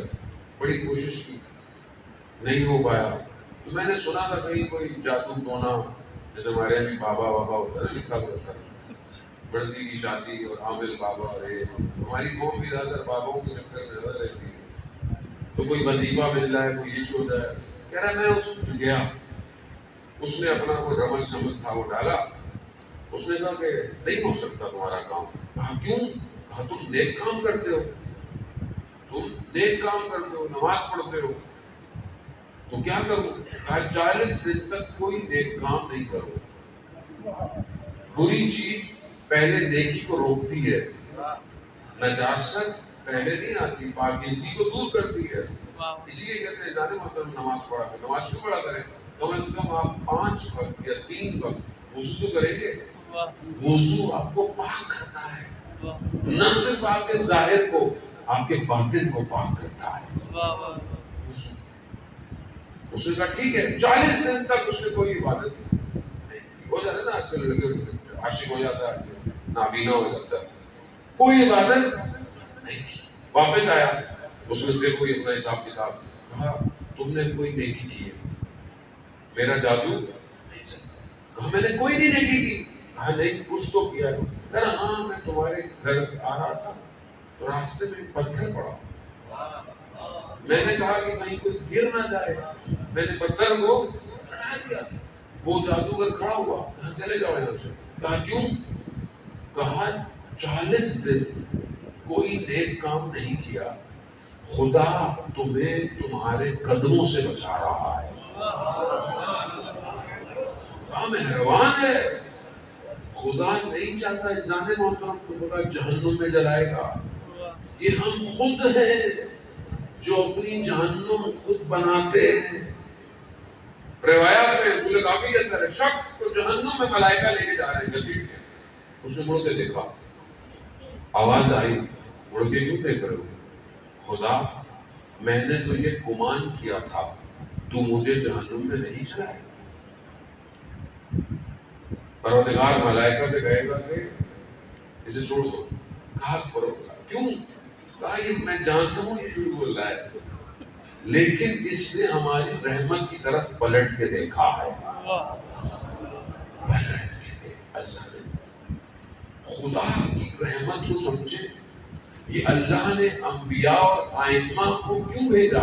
بڑی کوشش کی، نہیں ہو پایا، تو میں نے سنا تھا کہیں کوئی جادو ٹونا، جیسے ہمارے یہاں بھی بابا بابا ہوتا ہے لکھا ہوتا ہے، بڑھتی کی شادی اور عامل بابا. ہماری قوم بھی زیادہ تر باباؤں کے چکر میں زیادہ رہتی ہے. تو کوئی وظیفہ مل جائے، کوئی یہ چھوڑ جائے. کہہ رہا میں اس گیا، اس نے اپنا کوئی رمل شمل تھا وہ ڈالا. اس نے کہا کہ نہیں ہو سکتا تمہارا کام. کہا کیوں؟ کہا تم نیک کام کرتے ہو، تم نیک کام کرتے ہو، نماز پڑھتے ہو، تو کیا کروں؟ کہا 40 دن تک کوئی نیک کام نہیں کرو. بری چیز پہلے نیکی کو روکتی ہے، نجاست پہلے نہیں آتی، پاکیزگی کو دور کرتی ہے. اسی لیے کہتے ہیں جانے محترم نماز پڑھا کریں. نماز کیوں پڑھا کریں؟ کم از کم آپ 5 وقت یا 3 وقت وضو تو کریں گے. وضو آپ کو پاک کرتا ہے، نہ صرف آپ کے ظاہر کو، آپ کے باطن کو پاک کرتا ہے. اس نے کہا ٹھیک ہے. 40 دن تک اس نے کوئی عبادت نہیں. ہو جاتا ہے نا آج کل لڑکے عاشق ہو جاتا ہے، نابینا ہو جاتا ہے، کوئی عبادت نہیں کی. واپس آیا، اس نے پھر کوئی اپنا حساب کتاب. کہا تم نے کوئی نیکی کی ہے، میرا جادو نہیں چلتا. کہا میں نے کوئی نہیں نیکی کی. کہا نہیں کچھ تو کیا ہے. کہا ہاں میں تمہارے گھر آ رہا تھا تو راستے میں ایک پتھر پڑا, میں نے کہا کہ کہیں کوئی گر نہ جائے, میں نے پتھر کو ہٹا دیا. وہ جادوگر کھڑا ہوا, کہاں چلے جاؤ یہاں سے. کہا کیوں؟ کہا 40 دن کوئی نیک کام نہیں کیا, خدا تمہیں تمہارے قدموں سے بچا رہا ہے. خدا مہربان ہے, خدا نہیں چاہتا جانے محترم کو خدا جہنم میں جلائے گا. یہ ہم خود ہیں جو اپنی جہنم خود بناتے ہیں. روایات میں رسول کافی کے اندر ہے, شخص کو جہنم میں ملائکہ لے کے جا رہے ہیں گھسیٹ کے. اس نے مڑ کے دیکھا, آواز آئی, مڑ کے کیوں دیکھ رہے ہو؟ خدا میں نے تو یہ گمان کیا تھا تو مجھے جہنم میں نہیں چلائے. پروردگار ملائکہ سے کہے گا کہ اسے چھوڑ دو. کہا کیوں؟ کہا یہ میں جانتا ہوں یہ جھوٹ بول رہا ہے, لیکن اس نے ہماری رحمت کی طرف پلٹ کے دیکھا ہے. پلٹ کے دیکھا. خدا کی رحمت کو سمجھے. یہ اللہ نے انبیاء اور ائمہ کو کیوں بھیجا؟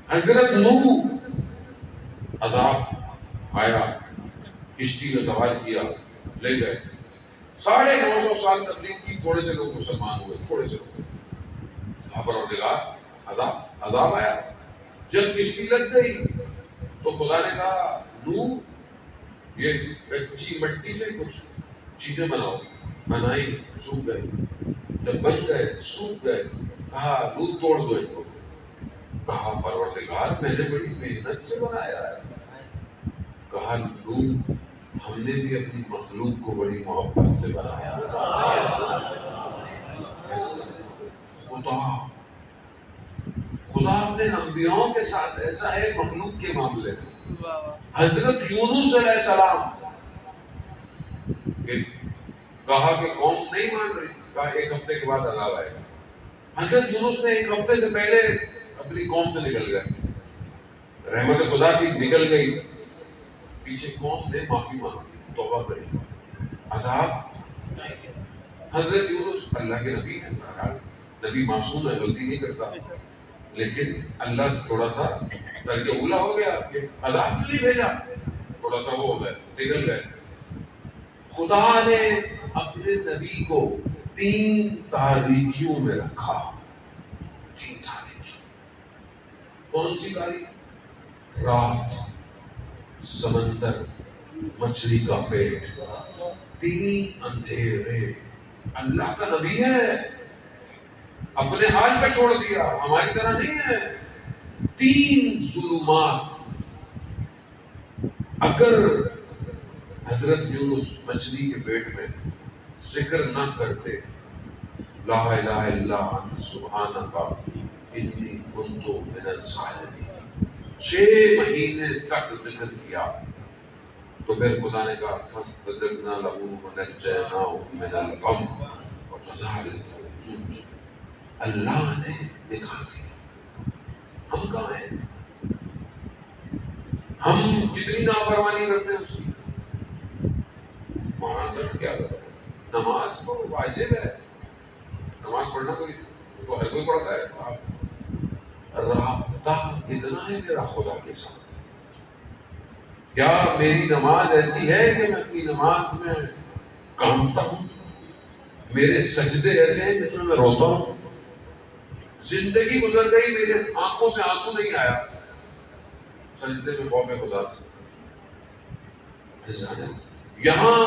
حضرت نوح عذاب آیا, کشتی کا سوال کیا, لے گئے. 950 سال تبلیغ کی, تھوڑے سے لوگ مسلمان ہوئے, تھوڑے سے لوگ. پروردگار عذاب آیا. جب کشتی لگ گئی تو خدا نے کہا نوح یہ کچی مٹی سے کچھ چیزیں بناؤ. بنائی, سوکھ گئے. جب بن گئے سوکھ گئے, کہا نوح توڑ دو ان کو. کہا پروردگار میں نے بڑی محنت سے بنایا ہے. کہا نوح ہم نے بھی اپنی مخلوق کو بڑی محبت سے بنایا. خدا اپنے انبیاءوں کے ساتھ ایسا ہے مخلوق کے معاملے میں. حضرت یونس علیہ السلام کہا کہ قوم نہیں مان رہی, کہا 1 ہفتے کے بعد عذاب آئے گا. حضرت یونس نے 1 ہفتے سے پہلے اپنی قوم سے نکل گئے. رحمت خدا تھی, نکل گئی. پیچھے قوم نے معافی مانگی, توبہ کری, عذاب. حضرت یونس اللہ کے نبی ہیں, نبی معصوم ہے, غلطی نہیں کرتا, لیکن اللہ سے تھوڑا سا درجہ اولا ہو گیا کہ عذاب نہیں بھیجا, تھوڑا سا وہ ہو گئے, نکل گئے. خدا نے اپنے نبی کو 3 تاریکیوں میں رکھا. 3 تاریکی. کون سی تاریخ؟ رات, سمندر, مچھلی کا پیٹ, 3 اندھیرے. اللہ کا نبی ہے, اپنے حال پہ چھوڑ دیا, ہماری طرح نہیں ہے. 3 ظلمات. اگر حضرت یونس مچھلی کے پیٹ میں ذکر نہ کرتے لا الہ الا انت سبحانک انی کنت من الظالمین, 6 مہینے تک ذکر کیا, تو پھر خدا نے کہا فاستجبنا له ونجیناه من الغم وكذلك. اللہ نے دکھا دیا. ہم کہاں ہیں؟ ہم کتنی نافرمانی کرتے ہیں اس کی. معاذ کیا کرتے ہیں. نماز تو واجب ہے, نماز پڑھنا کوئی تو ہر کوئی پڑھتا ہے. رابطہ اتنا ہے میرا خدا کے ساتھ. کیا میری نماز ایسی ہے کہ میں اپنی نماز میں کانپتا ہوں؟ میرے سجدے ایسے ہیں جس میں روتا ہوں. زندگی گزر گئی, میرے آنکھوں سے آنسو نہیں آیا سجدے میں خوف خدا سے. یہاں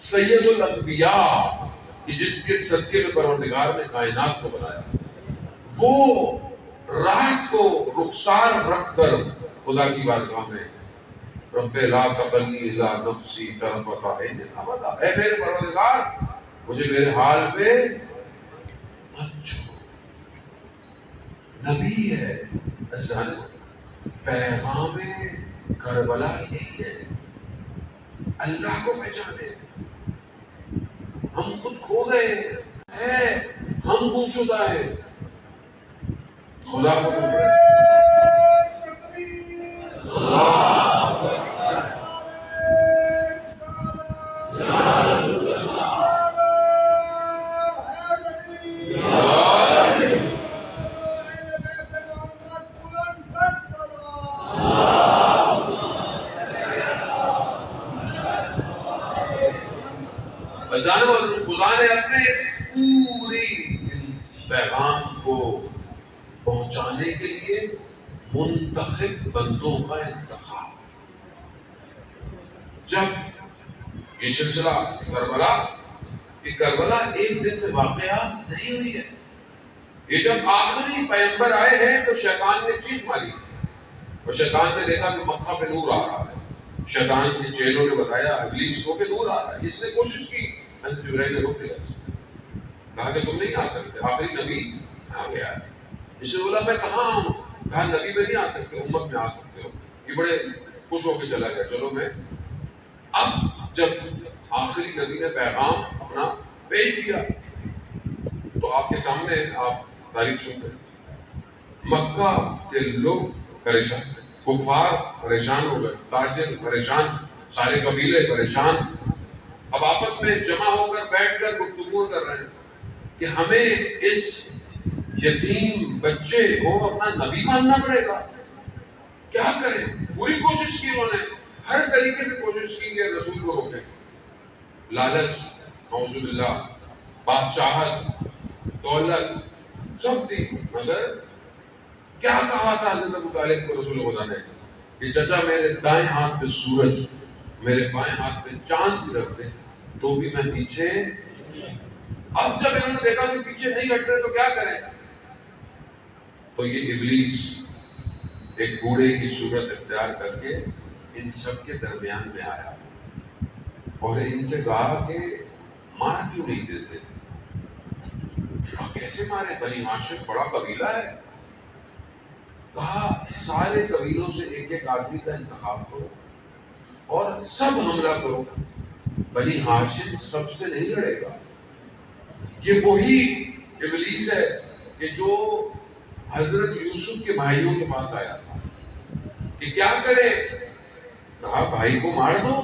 سید الانبیاء جس کے صدقے میں پروردگار نے کائنات کو بنایا, وہ رات کو رخسار رکھ کر خدا کی بارگاہ میں رب لا تقلنی الی نفسی طرفۃ عین ابدا, اے میرے پروردگار مجھے میرے حال پہ مت چھوڑ. نبی ہے, پیغام کربلا یہی ہے, اللہ کو پہچانے. ہم خود کھو گئے ہیں, ہم گمشدہ ہیں. خدا کو اور خدا نے اپنے اس پوری پیغام کو پہنچانے کے لیے منتخب بندوں کا انتخاب. جب یہ سلسلہ کربلا ایک دن میں واقعہ نہیں ہوئی ہے. یہ جب آخری پیغمبر آئے ہیں تو شیطان نے چیخ ماری اور شیطان نے دیکھا کہ مکہ پہ نور آ رہا ہے. شیطان کے چیلوں نے بتایا ابلیس کو کہ نور آ رہا ہے. اس نے کوشش کی, حضرت جبرائیل نے روک دیا, کہا کہ تم نہیں آ سکتے, آخری نبی آ گیا ہے. اس نے بولا میں کہاں ہوں؟ کہا نبی میں نہیں آ سکتے, امت میں آ سکتے ہو. یہ بڑے خوش ہو کے چلا گیا, چلو میں. اب جب آخری نبی نے پیغام اپنا بھیج دیا تو آپ کے سامنے آپ تاریخ سنتے ہیں. مکہ کے لوگ پریشان, کفار پریشان ہو گئے, تاجر پریشان, سارے قبیلے پریشان. اب آپس میں جمع ہو کر بیٹھ کر گفتگو کر رہے ہیں کہ ہمیں اس یتیم بچے کو اپنا نبی ماننا پڑے گا, کیا کریں. پوری کوشش کی انہوں نے, ہر طریقے سے کوشش کی کہ رسول کو روکیں. لالچ, نعوذ باللہ, بادشاہت, دولت سب تھی, مگر کیا کہا تھا حضرت ابو طالب کو رسول خدا نے کہ چچا میرے دائیں ہاتھ پہ سورج, میرے بائیں ہاتھ پہ چاند بھی رکھ دیں تو بھی میں پیچھے. اب جب انہوں نے دیکھا کہ پیچھے نہیں ہٹ رہے تو کیا کریں, تو یہ ابلیس ایک بوڑھے کی صورت اختیار کر کے ان سب کے درمیان میں آیا اور ان سے کہا کہ مار کیوں نہیں دیتے. کہا کیسے مارے, بنی ہاشم بڑا قبیلہ ہے. کہا سارے قبیلوں سے ایک ایک آدمی کا انتخاب کرو اور سب حملہ کرو. بنی ہاشم سب سے نہیں لڑے گا. یہ وہی ابلیس ہے کہ جو حضرت یوسف کے بھائیوں کے پاس آیا تھا کہ کیا کرے. کہا بھائی کو مار دو.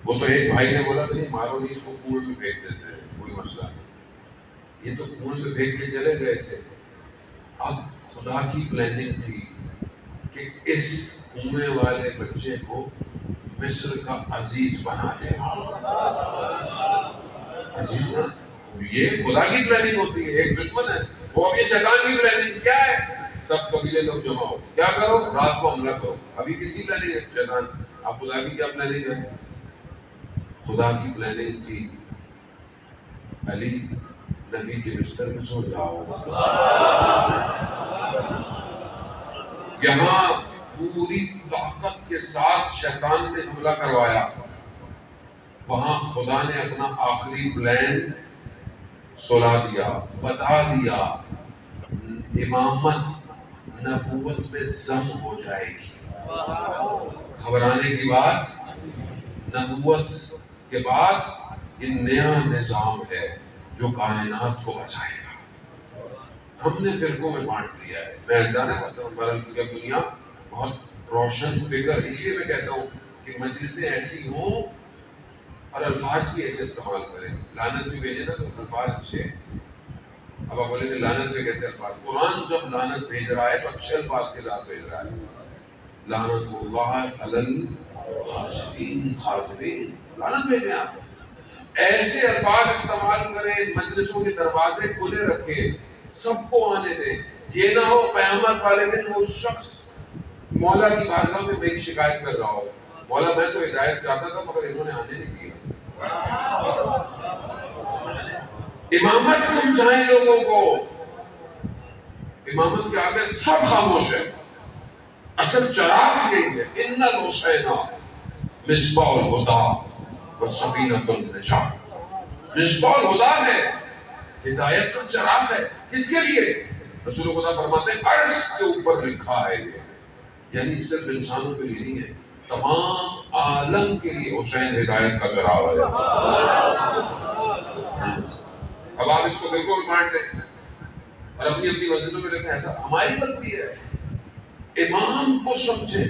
وہ تو ایک بھائی نے بولا نہیں مارو نہیں, اس کو کنویں میں پھینک دیتے ہیں, کوئی مسئلہ نہیں. یہ تو کنویں میں پھینک کے چلے گئے تھے. اب خدا کی پلاننگ تھی کہ اس کنویں والے بچے کو مصر کا عزیز بنا دے. عزیز نا, یہ خدا کی پلاننگ ہوتی ہے. ایک دشمن ہے وہ, اب یہ شیطان کی پلاننگ کیا ہے, سب قبیلے لوگ جمع ہو, کیا کرو, رات کو حملہ کرو. ابھی کسی پلاننگ ہے شیطان, اب خدا کی کیا پلاننگ ہے. خدا کی پلاننگ تھی علی نبی کے بستر میں سو جاؤ. یہاں پوری طاقت کے ساتھ شیطان نے حملہ کروایا, وہاں خدا نے اپنا آخری پلان سلا دیا, بتا دیا. امامت نبوت میں ضم ہو جائے گی. گھبرانے کی بات, نبوت کے بعد یہ نیا نظام ہے جو کائنات کو بچائے گا. ہم نے فرقوں میں بانٹ دیا ہے. میں جانا چاہتا ہوں بہرحال کیونکہ دنیا بہت روشن فکر, اس لیے میں کہتا ہوں کہ مجلسیں ایسی ہوں اور الفاظ بھی ایسے استعمال کریں. لعنت بھی بھیجے نا تو الفاظ اچھے. اب آپ بولیں گے لعنت میں کیسے الفاظ, قرآن جب لعنت بھیج رہا ہے تو اچھے الفاظ کے ساتھ بھیج رہا ہے. لعنت اللہ علی الحاسدین خاصبین, لعنت بھیجیں آپ. ایسے الفاظ استعمال کریں, مجلسوں کے دروازے کھلے رکھیں, سب کو آنے دیں. یہ نہ ہو قیامت والے دن وہ شخص مولا کی بارگاہ میں میری شکایت کر رہا ہو, مولا میں تو ہدایت چاہتا تھا مگر انہوں نے آنے نہیں دیا. امامت سمجھائیں لوگوں کو. امامت کے آگے سب خاموش ہے. اصل چراغ یہی ہے, ان الحسین مصباح الہدی والسفینۃ النجاۃ. مصباح الہدی ہے, ہدایت کا چراغ ہے. کس کے لیے؟ رسول خدا فرماتے ہیں عرش کے اوپر لکھا ہے یہ, یعنی صرف انسانوں کے لیے نہیں ہے, تمام عالم کے لیے حسین ہدایت کا چراغ ہے. اب آپ اس کو بالکل بانٹ دیں اور اپنی اپنی مسجدوں میں لکھیں, ایسا ہماری غلطی ہے. امام کو سمجھے.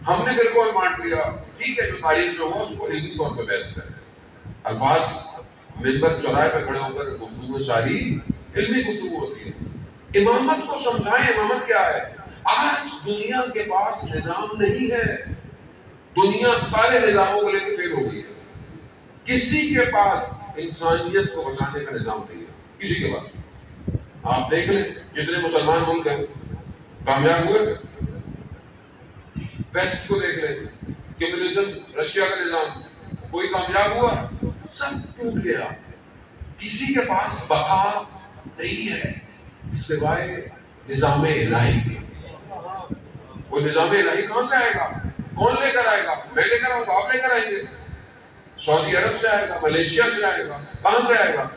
ہم نے بالکل بانٹ لیا, ٹھیک ہے, جو تاریخ جو ہو اس کو علمی طور پہ بحث کریں. الفاظ ممبر چوراہے پہ کھڑے ہو کر گفتگو ساری علمی گفتگو ہوتی ہے. امامت کو سمجھائیں. امامت کیا ہے؟ آج دنیا کے پاس نظام نہیں ہے. دنیا سارے نظاموں کو لے کے فیل ہو گئی ہے. کسی کے پاس انسانیت کو بچانے کا نظام نہیں ہے، کسی کے پاس. آپ دیکھ لیں جتنے مسلمان ملک ہیں کامیاب ہوئے. ویسٹ کو دیکھ لیں، کمیونزم، رشیا کا نظام، کوئی کامیاب ہوا؟ سب ٹوٹ گیا. کسی کے پاس بقا نہیں ہے سوائے نظام الہی کے. وہ نظام الہی کہاں سے آئے گا؟ کون لے کر آئے گا؟ میں لے کر آؤں گا، آپ لے کر آئیں گے. سعودی عرب سے آئے گا، ملیشیا سے آئے گا، کہاں سے آئے گا؟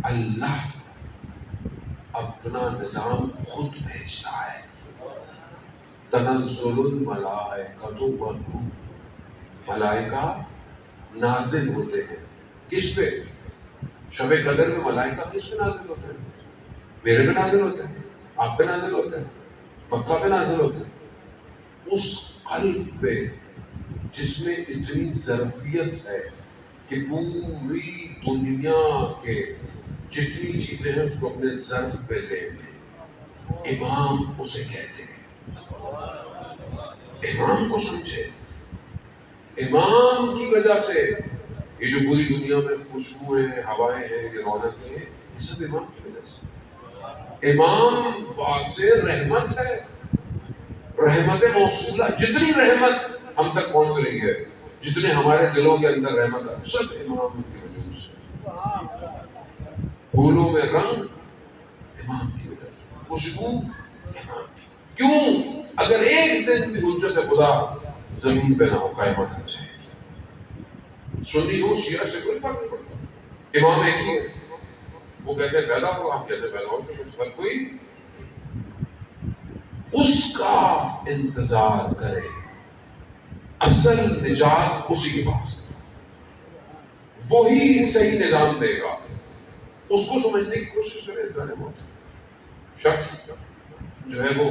اللہ اپنا نظام خود بھیجتا ہے. تنزل الملائکۃ والروح، ملائکہ نازل ہوتے ہیں. کس پہ؟ شب قدر میں ملائکہ کس پہ نازل ہوتے ہیں؟ میرے پہ نازل ہوتے ہیں، آپ پہ نازل ہوتے ہیں، مکہ پہ نازل ہوتے ہیں. اس قلب پہ جس میں اتنی ظرفیت ہے کہ پوری دنیا کے جتنی چیزیں ہیں اس کو اپنے ظرف پہ لے لیں. امام اسے کہتے ہیں. امام کو سمجھے. امام کی وجہ سے یہ جو پوری دنیا میں خوشبوئیں ہیں، ہوائیں ہیں، یہ رونقیں ہیں، یہ سب امام کی وجہ سے. امام واضح رحمت ہے، رحمت موصولہ. جتنی رحمت ہم تک پہنچ رہی ہے، جتنے ہمارے دلوں کے اندر رحمت ہے، سب امام کی وجہ سے. پھولوں میں رنگ امام کی وجہ سے، خوشبو امام کی. کیوں؟ اگر ایک دن بھی حجت خدا زمین پہ نہ ہو، قیامت آ جائے. سنی ہو شیعہ سے کوئی فرق نہیں پڑتا، امام ایک ہی ہے. وہ کہتے ہیں پیدا ہو، ہم کہتے ہیں پیدا ہو، کچھ فرق کوئی. اس کا انتظار کرے. اصل نجات اسی کے پاس ہے، وہی صحیح نظام دے گا. اس کو سمجھنے کی کوشش کرے. بہت شخص جو ہے وہ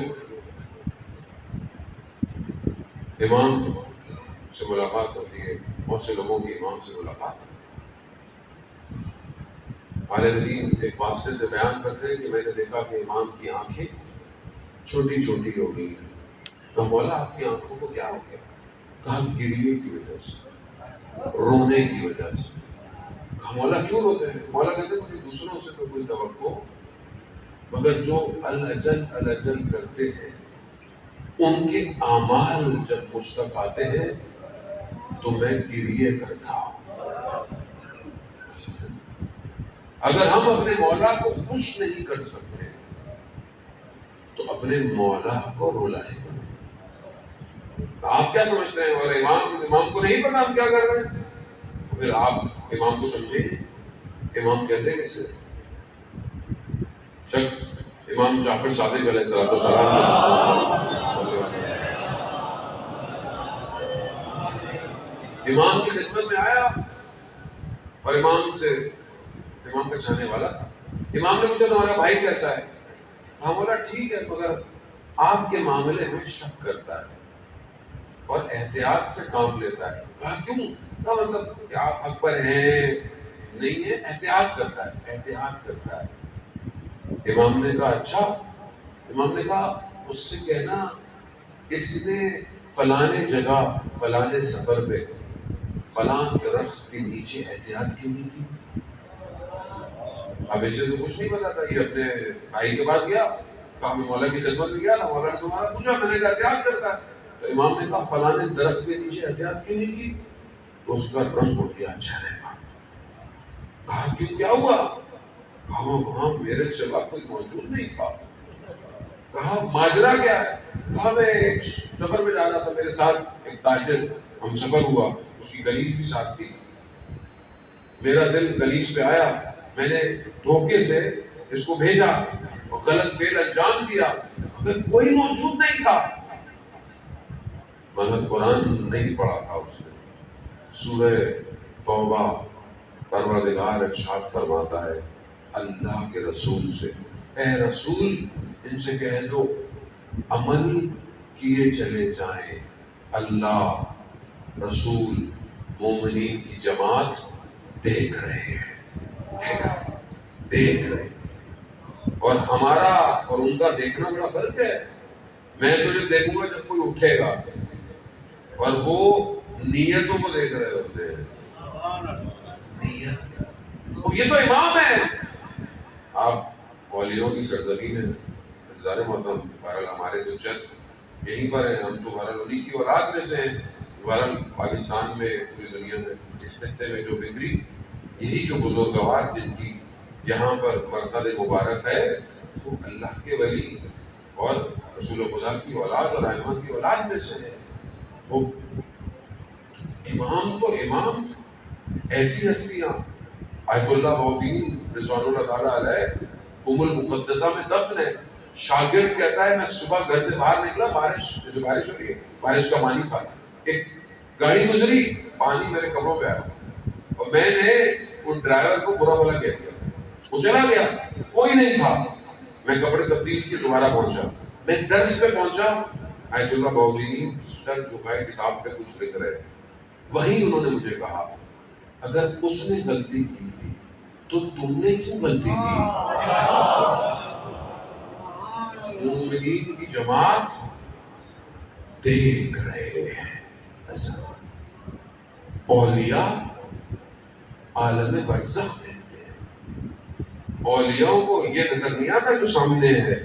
امام سے ملاقات ہوتی ہے، بہت سے لوگوں کی امام سے ملاقات. عالم دین ایک واسطے سے بیان کرتے ہیں کہ میں نے دیکھا کہ امام کی آنکھیں چھوٹی چھوٹی ہو گئی ہیں. تو مولا آپ کی آنکھوں کو کیا ہو گیا؟ کہا گریے کی وجہ سے، رونے کی وجہ سے. کہا مولا کیوں روتے ہیں؟ مولا کہتے ہیں مجھے دوسروں سے تو کوئی توقع، مگر جو الاجل الاجل کرتے ہیں ان کے اعمال جب مجھ تک آتے ہیں تو میں گریے کرتا ہوں. اگر ہم اپنے مولا کو خوش نہیں کر سکتے تو اپنے مولا کو رلائیں. آپ کیا سمجھتے ہیں؟ اور امام کو نہیں پتا ہم کیا کر رہے ہیں؟ پھر آپ امام کو سمجھیں. امام کہتے ہیں کس سے؟ شخص امام جعفر صادق علیہ السلام امام کی خدمت میں آیا اور امام تک جانے والا تھا. امام نے پوچھا تمہارا بھائی کیسا ہے؟ ہم بولا ٹھیک ہے، مگر آپ کے معاملے میں شک کرتا ہے اور احتیاط سے کام لیتا ہے. کہا کیوں؟ کہا مطلب کہ آپ حق پر ہیں نہیں ہے، احتیاط کرتا ہے. امام نے کہا اچھا. امام نے کہا اس سے کہنا اس نے فلانے جگہ فلانے سفر پہ فلاں درخت کے نیچے احتیاط کیوں نہیں کی. اب اسے تو کچھ نہیں پتا تھا. یہ اپنے بھائی کے پاس گیا، کہا میں مولا کی خدمت میں گیا نا، مولا نے تمہارا پوچھا، میں نے کہا احتیاط کرتا ہے. تو امام نے کہا فلانے درخت کے نیچے احتیاط کیوں نہیں کی؟ تو اس کا رنگ اٹھ گیا. اچھا رہا. کہا کیوں، کیا ہوا؟ کہا وہاں میرے سوا کوئی موجود نہیں تھا. کہا ماجرا کیا ہے؟ کہا میں ایک سفر میں جا رہا تھا، میرے ساتھ ایک تاجر، ہم سفر ہوا، اس کی گلیس بھی ساتھ تھی. میرا دل گلیس پہ آیا، میں نے دھوکے سے اس کو بھیجا اور غلط فعل انجام دیا، مگر کوئی موجود نہیں تھا. مگر قرآن نہیں پڑھا تھا اس نے. سورہ توبہ پروردگار ارشاد فرماتا ہے اللہ کے رسول سے، اے رسول ان سے کہہ دو عمل کیے چلے جائیں، اللہ رسول مومنین کی جماعت دیکھ رہے ہیں، دیکھ رہے ہیں. اور ہمارا اور ان کا دیکھنا بڑا فرق ہے. میں تجھے دیکھوں گا جب کوئی اٹھے گا اور وہ نیتوں کو دیکھ رہے ہوتے ہیں. نیت تو یہ تو امام ہے. آپ اولیوں کی سرزمین ہے ظاہر محترم. بہرحال ہمارے جو جد یہیں پر ہیں, ہم تو بہرحال انہیں کی اولاد میں سے ہیں. بہرحال پاکستان میں پوری دنیا میں اس خطے میں جو بگڑی یہی جو بزرگوار جن کی یہاں پر مرکز مبارک ہے وہ اللہ کے ولی اور رسول خدا کی اولاد اور ائمہ کی اولاد میں سے ہے. وہ امام تو امام ایسی ہستیاں آیت اللہ بہودین رضوان اللہ تعالیٰ علیہ ام المقدسہ میں دفن ہے. شاگرد کہتا ہے میں صبح گھر سے باہر نکلا, بارش ہو رہی ہے, بارش کا پانی تھا, ایک گاڑی گزری, پانی میرے کپڑوں پہ آیا اور میں نے ان ڈرائیور کو برا بھلا کہہ دیا. وہ چلا گیا, کوئی نہیں تھا. میں کپڑے تبدیل کیے دوبارہ پہنچا, میں درس پہ پہنچا, آیت اللہ بہودین سر جھکائے کتاب پہ کچھ لکھ رہے. وہیں انہوں نے مجھے کہا اگر اس نے غلطی کی تھی تو تم نے کیوں غلطی کی؟ مومنین کی جماعت دیکھ رہے ہیں. اولیاء عالم برزخ دیتے ہیں. اولیاء کو یہ نظر نہیں آتا جو سامنے ہے,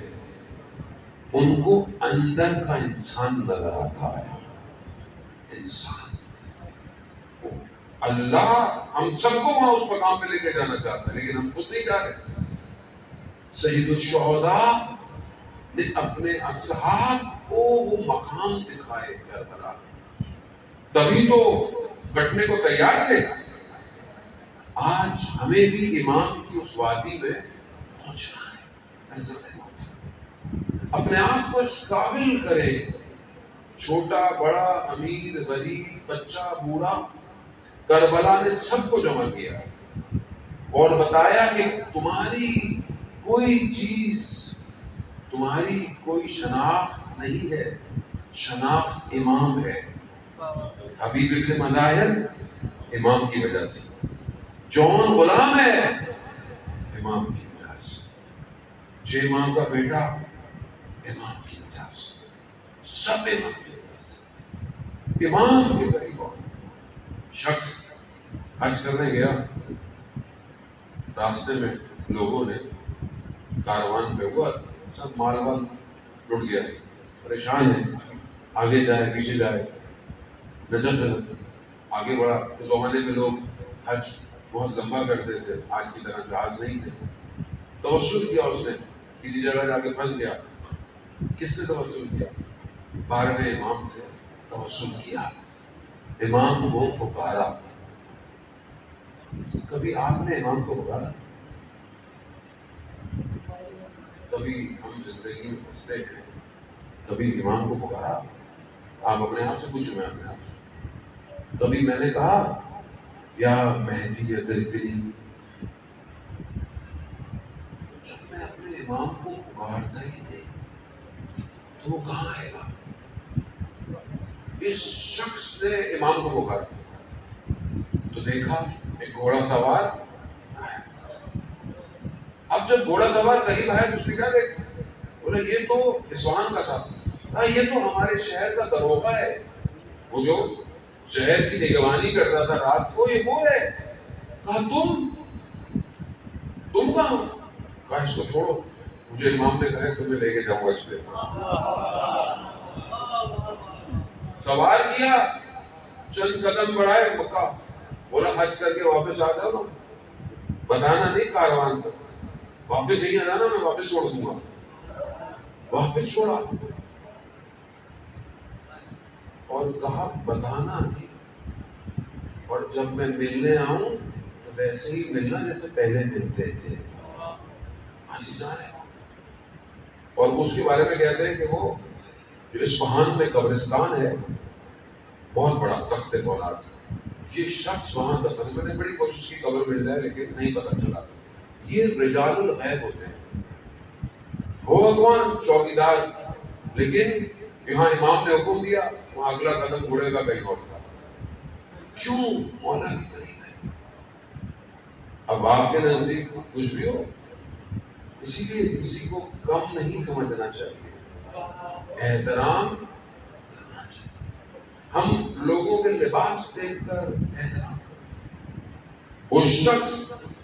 ان کو اندر کا انسان نظر آتا ہے. انسان اللہ ہم سب کو وہاں اس مقام پہ لے کے جانا چاہتا ہے لیکن ہم خود نہیں جا رہے. سید الشہداء نے اپنے اصحاب کو وہ مقام دکھائے کربلا, تبھی تو کٹنے کو تیار تھے. آج ہمیں بھی امام کی اس وادی میں پہنچنا ہے. اپنے آپ کو اس قابل کرے, چھوٹا بڑا امیر غریب بچہ بوڑھا, کربلا نے سب کو جمع کیا اور بتایا کہ تمہاری کوئی چیز, تمہاری کوئی شناخت نہیں ہے, شناخت امام ہے. حبیب ابن مظاہر امام کی وجہ سے, جون غلام ہے امام کی وجہ سے, چھ امام کا بیٹا امام کی وجہ سے, سب امام کی وجہ سے. امام کے قریب شخص حج کرنے گیا, راستے میں لوگوں نے کاروان پہ ہوا, سب مال وال لٹ گیا, پریشان ہے, آگے جائے پیچھے جائے, نظر سے آگے بڑھا. تو زمانے میں لوگ حج بہت لمبا کرتے تھے, آج کی طرح جہاز نہیں تھے. توسل کیا اس نے, کسی جگہ جا کے پھنس گیا. کس سے توسل کیا؟ 12ویں امام سے توسل کیا. امام کو پکارا. کبھی آپ نے امام کو پکارا؟ کبھی ہم زندگی میں پھنستے ہیں, کبھی امام کو پکارا؟ آپ اپنے آپ سے پوچھیں, میں اپنے آپ سے. کبھی میں نے کہا یا مہدی یا دلدلی؟ جب میں اپنے امام کو پکارتا ہی نہیں تو وہ کہاں آئے گا؟ اس شخص نے امام کو پکارا تو دیکھا ایک گھوڑا سوار. اب جب گھوڑا سوار قریب آیا تو اس نے کیا دیکھا؟ بولے یہ تو اصفہان کا تھا. یہ تو ہمارے شہر کا دروغہ ہے, وہ جو شہر کی نگرانی کرتا تھا رات کو, یہ وہ ہے. کہا تم کہاں؟ کہا اس کو چھوڑو, مجھے امام نے کہا تمہیں لے کے جاؤں گا اس پہ. سوار کیا, چند قدم بڑھائے مکہ. بولا حج کر کے واپس آ جاؤ نا, بتانا نہیں کاروان تک, واپس ہی آنا نا, میں واپس چھوڑ دوں گا. واپس چھوڑا اور کہا بتانا نہیں, اور جب میں ملنے آؤں تو ویسے ہی ملنا جیسے پہلے ملتے تھے. عزیزان ہے. اور اس کے بارے میں کہتے ہیں کہ وہ جو اصفہان میں قبرستان ہے بہت بڑا, تخت فولاد, یہ شخص وہاں دفن. میں نے بڑی کوشش کی قبر مل جائے لیکن نہیں پتہ چلا. یہ رجال الغیب ہوتے ہیں. ہوگا کون؟ چوکیدار. لیکن یہاں امام نے حکم دیا, وہاں اگلا قدم گھوڑے کا کہیں اور تھا. کیوں؟ مولا کی قریب ہے. اب آپ کے نزدیک کچھ بھی ہو, اسی لیے کسی کو کم نہیں سمجھنا چاہیے, احترام کرنا چاہیے. ہم لوگوں کے لباس دیکھ کر احترام، وہ شخص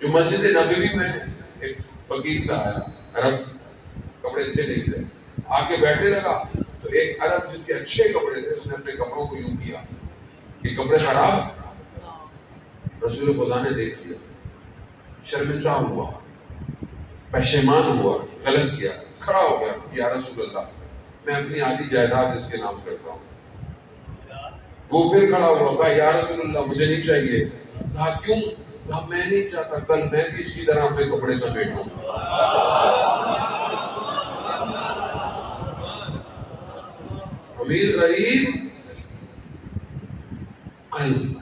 جو مسجد نبوی میں ایک فقیر سا آیا، عرب کپڑے اچھے نہیں تھے، آ کے بیٹھنے لگا تو ایک عرب جس کے اچھے کپڑے تھے اس نے اپنے کپڑوں کو یوں کیا کہ کپڑے خراب، رسول خدا نے دیکھ لیا، شرمندہ ہوا، پشیمان ہوا، غلط کیا، کھڑا ہو گیا، یا رسول اللہ میں اپنی آدھی جائیداد اس کے نام کرتا ہوں۔ وہ پھر کھڑا ہوا، کہا یا رسول اللہ مجھے نہیں چاہیے۔ کہا کیوں؟ کہا میں نہیں چاہتا کل میں بھی اسی طرح اپنے کپڑے سمیٹوں۔ امیر غریب قلب،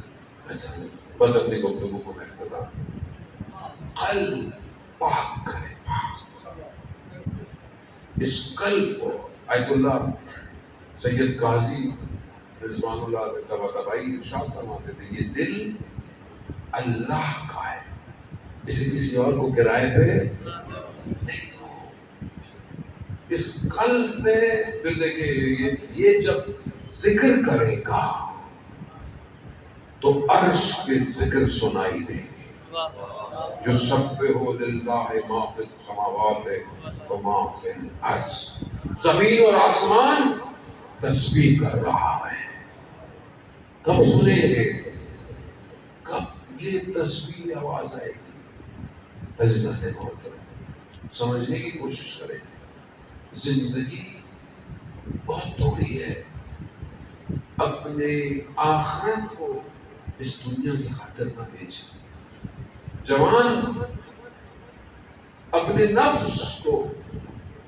بس اپنی گفتگو کو میں اختتام، قلب پاک کرے، اس قلب کو آیت اللہ سید قاضی رضوان اللہ علیہ طباطبائی ارشاد فرماتے تھے یہ دل اللہ کا ہے، اسے کسی اور کو کرائے پہ نہیں ہو۔ اس قلب میں پھر دیکھیں یہ جب ذکر کرے گا تو عرش کے ذکر سنائی دیں گے، جو سبح للہ ما فی السماوات و ما فی الارض، زمین اور آسمان تسبیح کر رہا ہے۔ کب سنیں گے؟ کب یہ تسبیح آواز آئے گی؟ عزیزان محترم سمجھنے کی کوشش کریں، زندگی بہت تھوڑی ہے، اپنے آخرت کو اس دنیا کی خاطر نہ بیچیں۔ جوان اپنے نفس کو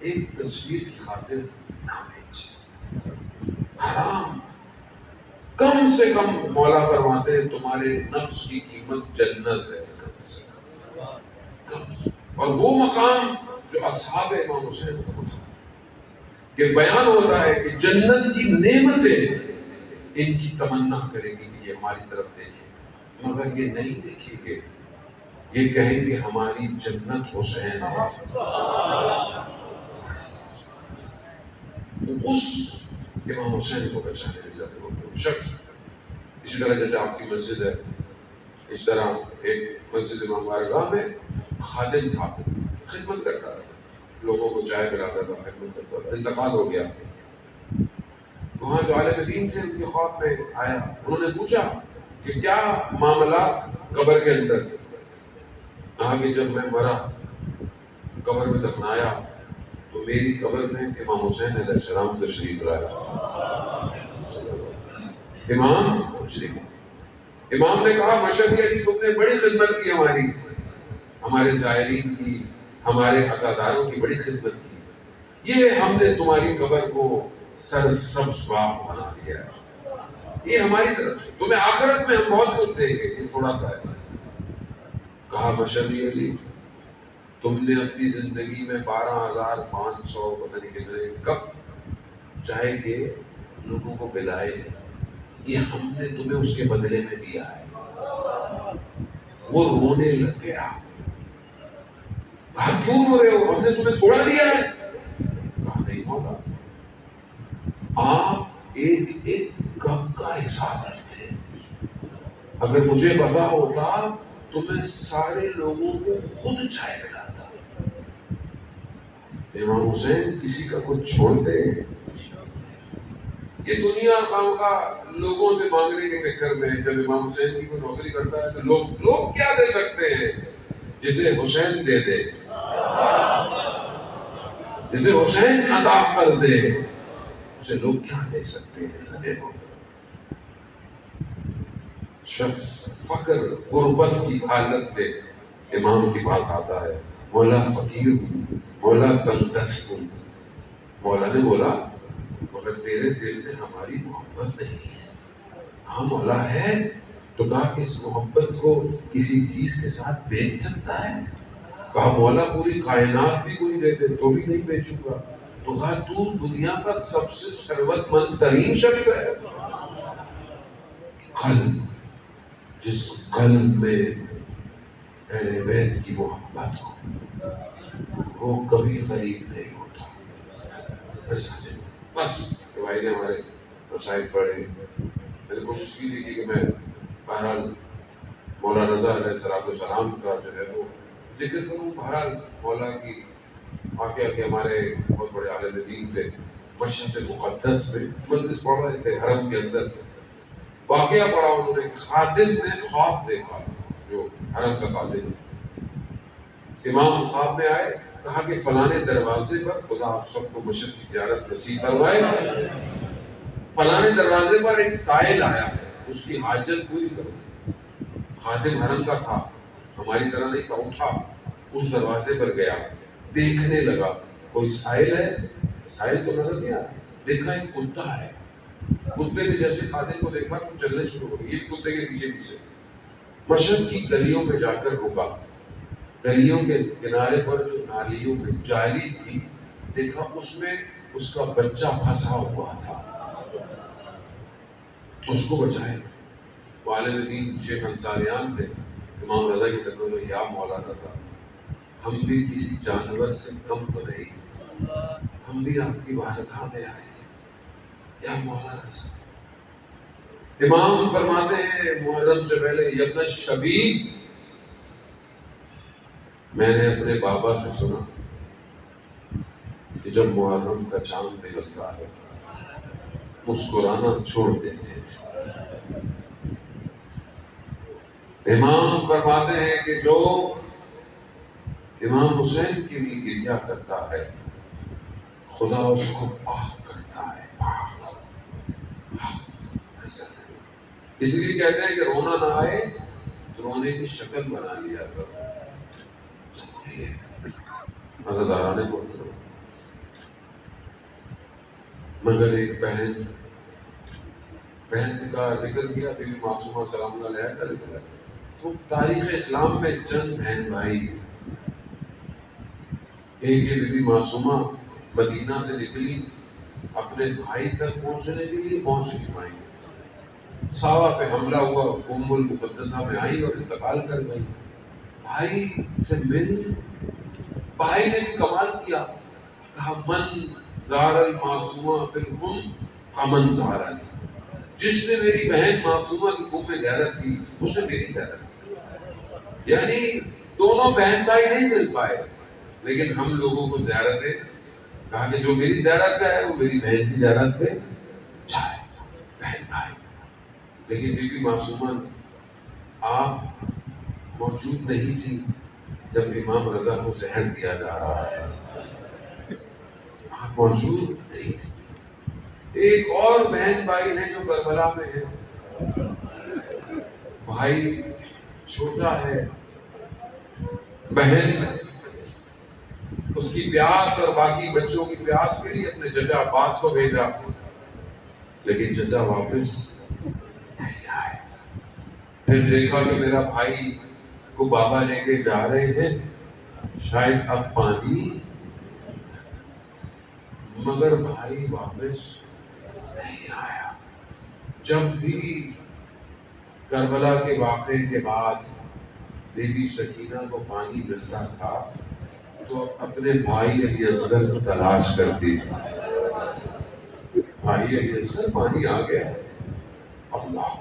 ایک تصویر کی خاطر نہ بیچیں۔ حرام، کم سے کم مولا فرماتے ہیں تمہارے نفس کی قیمت جنت ہے، کم سے کم۔ اور وہ مقام جو اصحاب امام حسین کا مقام کہ بیان ہوتا ہے کہ جنت کی نعمتیں ان کی تمنا کریں گی کہ یہ ہماری طرف دیکھیں، مگر یہ نہیں دیکھیں گے، یہ کہیں گے ہماری جنت حسین ہے۔ اس امام حسین کو بچانے کی ضرورت ہے۔ شخص اسی طرح جیسے آپ کی مسجد ہے، اس طرح ایک مسجد امام بارگاہ میں خادم تھا، خدمت کرتا تھا، لوگوں کو چائے پلاتا تھا، خدمت کرتا تھا، انتقال ہو گیا۔ وہاں جو عالم دین تھے ان کے خواب میں آیا، انہوں نے پوچھا کہ کیا معاملات قبر کے اندر؟ کہا کہ جب میں مرا، قبر میں دفنایا تو میری قبر میں امام حسین علیہ السلام تشریف لائے۔ امام تشریف، امام نے کہا مشہدی علی تم نے بڑی خدمت کی، ہمارے زائرین کی، ہمارے عزاداروں کی بڑی خدمت کی، یہ ہم نے تمہاری قبر کو سرسبز باغ بنا دیا ہے، یہ ہماری طرف سے، تمہیں آخرت میں ہم بہت کچھ دیں گے، یہ تھوڑا سا ہے۔ کہا مشہدی علی تم نے اپنی زندگی میں 12,500 پتہ نہیں کتنے کپ چائے کے لوگوں کو پلائے، یہ ہم نے تمہیں اس کے بدلے میں دیا ہے۔ وہ رونے لگ گیا، کہا کیوں رو رہے ہو؟ ہم نے تمہیں تھوڑا دیا ہے؟ کہا نہیں مولا، آپ ایک ایک کپ کا حساب رکھتے، اگر مجھے پتا ہوتا تو میں سارے لوگوں کو خود چائے پلاتا۔ امام حسین کسی کا کچھ چھوڑتے، یہ دنیا خواہ لوگوں سے مانگنے کے چکر میں جب امام حسین کی کوئی نوکری کرتا ہے تو لوگ کیا دے سکتے ہیں؟ جسے حسین دے دے، جسے حسین عطا کر دے، اسے لوگ کیا دے سکتے ہیں؟ سنے ہو شخص فقر غربت کی حالت میں امام کے پاس آتا ہے، مولا فقیر ہوں، مولا تنگدست ہوں۔ مولا نے بولا مگر تیرے دل میں ہماری محبت نہیں ہے۔ ہاں مولا ہے، تو کہا کہ اس محبت کو کسی چیز کے ساتھ بیچ سکتا ہے؟ کہا مولا پوری کائنات بھی کوئی دے دے تو بھی نہیں بیچوں گا۔ تو کہا تو دنیا کا سب سے ثروت مند ترین شخص ہے۔ قلب، جس قلب میں اہل بیت کی محبت ہو وہ کبھی غریب نہیں ہوتا۔ بس بھائی نے ہمارے مسائل پڑھے، میں نے کوشش کی تھی کہ میں بہرحال مولا رضا علیہ السلام کا جو ہے وہ ذکر کروں. بہرحال مولا کی واقعہ کہ ہمارے بہت بڑے عالم دین تھے، مشہد مقدس میں مجلس پڑھ رہے تھے حرم کے اندر. واقعہ پڑھا انہوں نے، خادم نے خواب دیکھا، جو حرم کا خادم. امام خواب میں آئے، کہا کہ فلانے دروازے پر خدا آپ سب کو مشہد کی زیارت نصیب کروائے. فلانے دروازے پر ایک سائل آیا ہے، اس کی حاجت پوری کرو. خادم حرم کا تھا، ہماری طرح نہیں تھا. اٹھا، اس دروازے پر گیا، دیکھنے لگا کوئی سائل ہے. سائل تو نظر نہیں آیا، دیکھا ایک کتا ہے. کتے نے جیسے خادم کو دیکھا تو چلنے شروع ہو گئی. ایک کتے کے پیچھے پیچھے مشہد کی گلیوں میں جا کر رکا. گلیوں کے کنارے پر جو نالیوں میں جالی تھی، دیکھا اس میں اس کا بچہ پھنسا ہوا تھا. اس کو بچائے. عالم دین شیخ انصاریان تھے، امام رضا کی خدمت میں، یا مولانا صاحب ہم بھی کسی جانور سے کم تو نہیں، ہم بھی آپ کی بارگاہ میں آئے ہیں یا مولانا صاحب. امام فرماتے ہیں محرم سے پہلے یبن شبیب، میں نے اپنے بابا سے سنا کہ جب محرم کا چاند نکلتا ہے مسکرانا چھوڑ دیتے ہیں. امام فرماتے ہیں کہ جو امام حسین کے لیے گریہ کرتا ہے خدا اس کو پاک کرتا ہے. اس لیے کہتے ہیں کہ رونا نہ آئے تو رونے کی شکل بنا لیا کرو. عزادارانے کو مگر ایک بہن کا ذکر کیا، بی بی معصومہ سلام اللہ علیہ کا ذکر ہے. تو تاریخ اسلام میں چند بہن بھائی، ایک بی بی معصومہ مدینہ سے نکلی، اپنے بھائی تک پہنچنے کے لیے پہنچ نہیں پائی. صحابہ پہ حملہ ہوا، ام المقدسہ میں آئی اور انتقال کر گئی. بھائی سے مل، بھائی نے بھی کمال کیا، کہا من زار المعصومہ فی الام فمن زارنی. جس نے میری بہن معصومہ کی خون میں زیارت کی اس نے میری زیارت کی. یعنی دونوں بہن بھائی نہیں مل پائے، لیکن ہم لوگوں کو زیارت ہے. کہا کہ جو میری زیارت کا ہے وہ میری بہن کی زیارت پہ جائے. بہن بھائی. لیکن بی بی معصومہ آپ موجود نہیں تھی جب امام رضا کو زہر دیا جا رہا ہے، آپ موجود نہیں تھی. ایک اور بہن بھائی ہیں جو کربلا میں ہیں. بھائی چھوٹا ہے، بہن اس کی پیاس اور باقی بچوں کی پیاس کے لیے اپنے چچا عباس کو بھیجا، لیکن چچا واپس نہیں آئے. پھر دیکھا کہ میرا بھائی کو بابا لے کے جا رہے ہیں، شاید اب پانی، مگر بھائی واپس نہیں آیا. جب بھی کربلا کے واقعے کے بعد بی بی سکینہ کو پانی ملتا تھا تو اپنے بھائی علی اصغر کو تلاش کرتی تھی. بھائی علی اصغر پانی آ گیا. اللہ.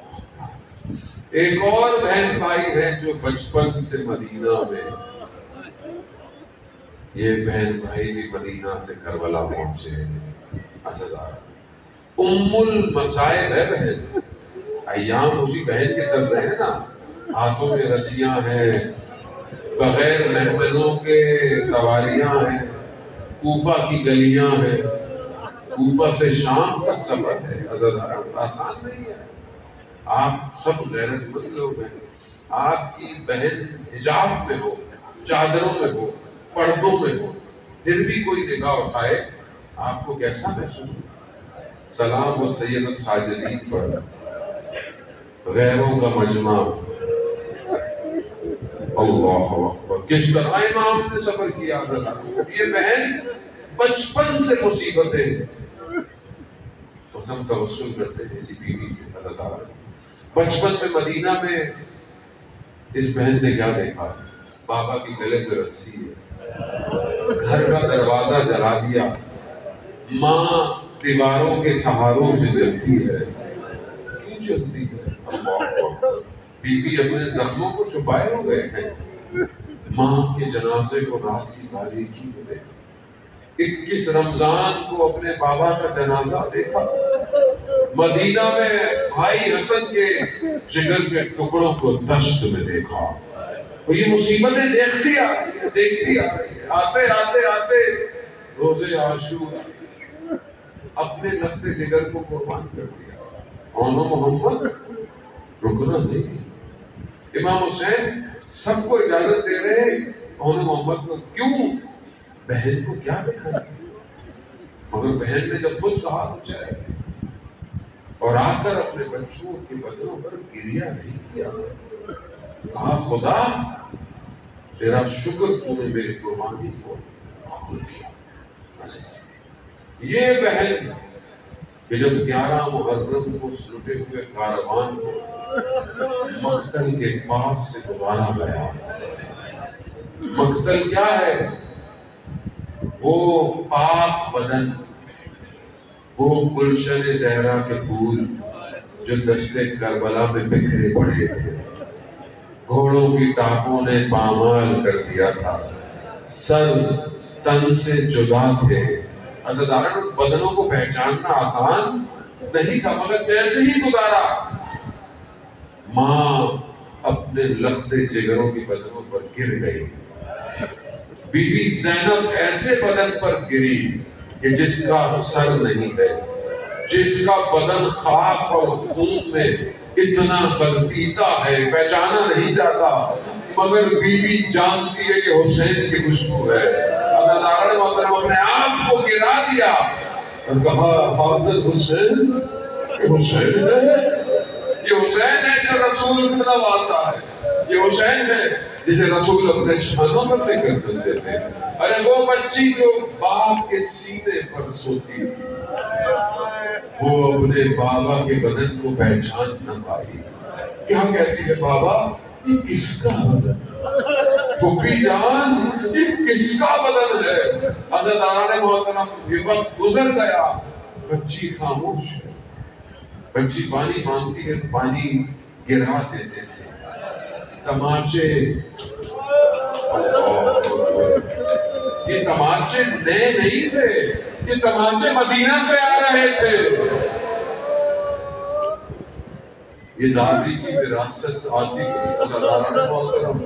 ایک اور بہن بھائی ہیں جو بچپن سے مدینہ میں، یہ بہن بھائی بھی مدینہ سے کربلا پہنچے ہیں. عزادار ام المصائب ہے بہن. ایام اسی بہن کے چل رہے ہیں نا. ہاتھوں میں رسیاں ہیں، بغیر مہمنوں کے سواریاں ہیں، کوفہ کی گلیاں ہیں، کوفہ سے شام کا سفر ہے. عزادار آسان نہیں ہے. آپ سب غیرت مند لوگ ہیں. آپ کی بہن حجاب میں ہو، چادروں میں ہو، پردوں میں ہو، پھر بھی کوئی نگاہ اٹھائے آپ کو کیسا محسوس ہوتا؟ سلام و سید الساجدین پر غیروں کا مجمع. اللہ اکبر. کس طرح امام نے صبر کیا. یہ بہن بچپن سے مصیبتیں، ہم توسل کرتے ہیں اسی بیوی سے. اللہ تعالیٰ بچپن میں مدینہ میں اس بہن نے کیا دیکھا؟ بابا کی گلے میں رسی ہے، گھر کا دروازہ جلا دیا، ماں دیواروں کے سہاروں سے جلتی ہے. کیوں چلتی ہے؟ اللہ، بیوی اپنے زخموں کو چھپائے ہوئے ہیں، ماں کے جنازے کو رات کی تاریکی میں دیکھا، 21 رمضان کو اپنے بابا کا جنازہ دیکھا، مدینہ میں بھائی حسن کے جگر کے ٹکڑوں کو دشت میں دیکھا. اور یہ مصیبتیں دیکھتی آ رہی ہے. آتے آتے آتے روزے عاشور اپنے نفس جگر کو قربان کر دیا. اور محمد رکنا نہیں. امام حسین سب کو اجازت دے رہے اور محمد کو کیوں؟ بہن کو کیا دیکھا؟ مگر بہن نے جب خود کہا تو چاہے اور آ کر اپنے بچوں کے بدنوں پر گریا نہیں کیا، کہا خدا تیرا شکر تو نے میری قربانی کو قبول کیا. یہ بہن کہ جب 11 محرم کو لٹے ہوئے کاروان کو مقتل کے پاس سے گزارا گیا. مقتل کیا ہے؟ وہ پاک بدن، وہ گلشن زہرا کے پھول جو دشت کربلا میں بکھرے پڑے تھے. گھوڑوں کی ٹاپوں نے پامال کر دیا تھا، سر تن سے جدا تھے. عزادارن بدنوں کو پہچاننا آسان نہیں تھا، مگر کیسے ہی گزارا. ماں اپنے لختے جگروں کی بدنوں پر گر گئی. بی بی زینب ایسے بدن پر گری کہ جس کا سر نہیں ہے، جس کا بدن خاک اور خون میں اتنا غلطیتا ہے پہچانا نہیں جاتا، مگر بی بی جانتی ہے کہ حسین کی خوشبو ہے. عزادارن محترم اپنے آپ کو گرا دیا اور کہا حافظ حسین، یہ حسین ہے، یہ حسین ہے جو رسول کا نواسا ہے، یہ حسین ہے جسے رسول اپنے شانوں پر لے کر چلتے تھے. ارے وہ بچی جو باپ کے سینے پر سوتی تھی، وہ اپنے بابا کے بدن کو پہچان نہ پائی. کیا کہتی ہے؟ بابا یہ کس کا بدن؟ پھوپھی جان یہ کس کا بدن ہے؟ عزاداران محترم یہ وقت گزر گیا، بچی خاموش ہے. بچی پانی مانگتی ہے، پانی گرا دیتے تھے. تماچے، یہ تماچے نئے نہیں تھے، یہ تماچے مدینہ سے آ رہے تھے. یہ دادی کی وراثت آتی گئی. عزاداران محترم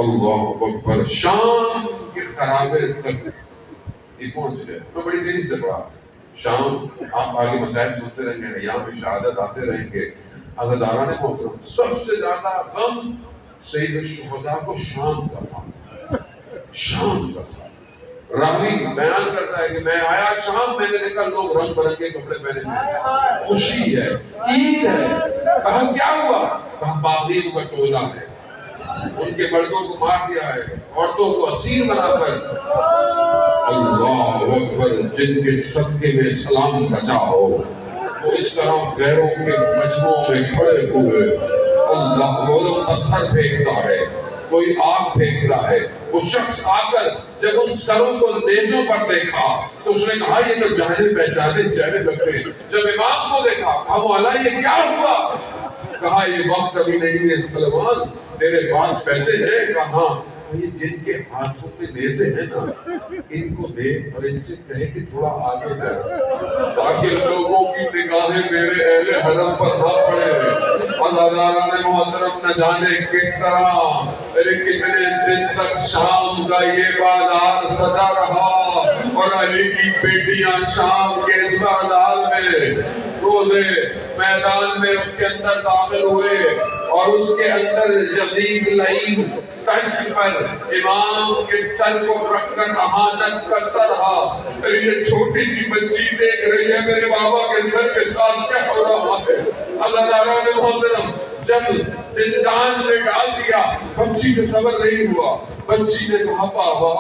اللہ اکبر، شام کے خرابے تک یہ پہنچ گئے. میں بڑی تیزی سے پڑھا. شام آپ آگے مسائل سنتے رہیں گے، ایام شہادت آتے رہیں گے. عزاداران محترم سب سے زیادہ غم سید الشہداء کو شام کا تھا. شام کا تھا. راوی بیان کرتا ہے کہ میں آیا شام، میں نے دیکھا لوگ رنگ برنگے کپڑے پہنے ہوئے، خوشی ہے، عید ہے. کہا کیا ہوا؟ کہا باغیوں کا ٹولہ ہے، ان کے مردوں کو مار دیا ہے، عورتوں کو اسیر بنا کر. اللہ اکبر، جن کے صدقے میں سلام بچا ہو وہ اس طرح غیروں کے مجموعوں میں کھڑے ہوئے. اللہ، وہ لوگ پتھر پھینکتا ہے، کوئی آگ پھینک رہا ہے. وہ شخص آ کر جب ان سروں کو نیزوں پر دیکھا تو اس نے کہا یہ تو جانے پہچانے چہرے لگتے. جب امام کو دیکھا کہا مولا یہ کیا ہوا؟ کہا یہ وقت ابھی نہیں ہے سلمان، تیرے پاس پیسے ہیں؟ کہا ہاں. یہ جن کے ہاتھوں میں نیزے ہیں نا ان کو دے اور ان سے کہے کہ تھوڑا آگے جائے تاکہ لوگوں کی نگاہیں میرے اہل حرم پر نہ پڑے. عزاداران محترم نہ جانے کس طرح کتنے دن تک شام کا یہ بازار سجا رہا اور علی کی بیٹیاں شام کے اس بازار میں روزے میدان میں اس کے اندر داخل ہوئے اور اس کے اندر یزید لعین تشت پر امام کے سر کو رکھ کر احانت کرتا رہا. یہ چھوٹی سی بچی دیکھ رہی ہے میرے بابا کے سر کے ساتھ کیا ہو رہا ہے. عزاداران محترم جب زندان میں ڈال دیا بچی سے صبر نہیں ہوا. بچی نے کہا بابا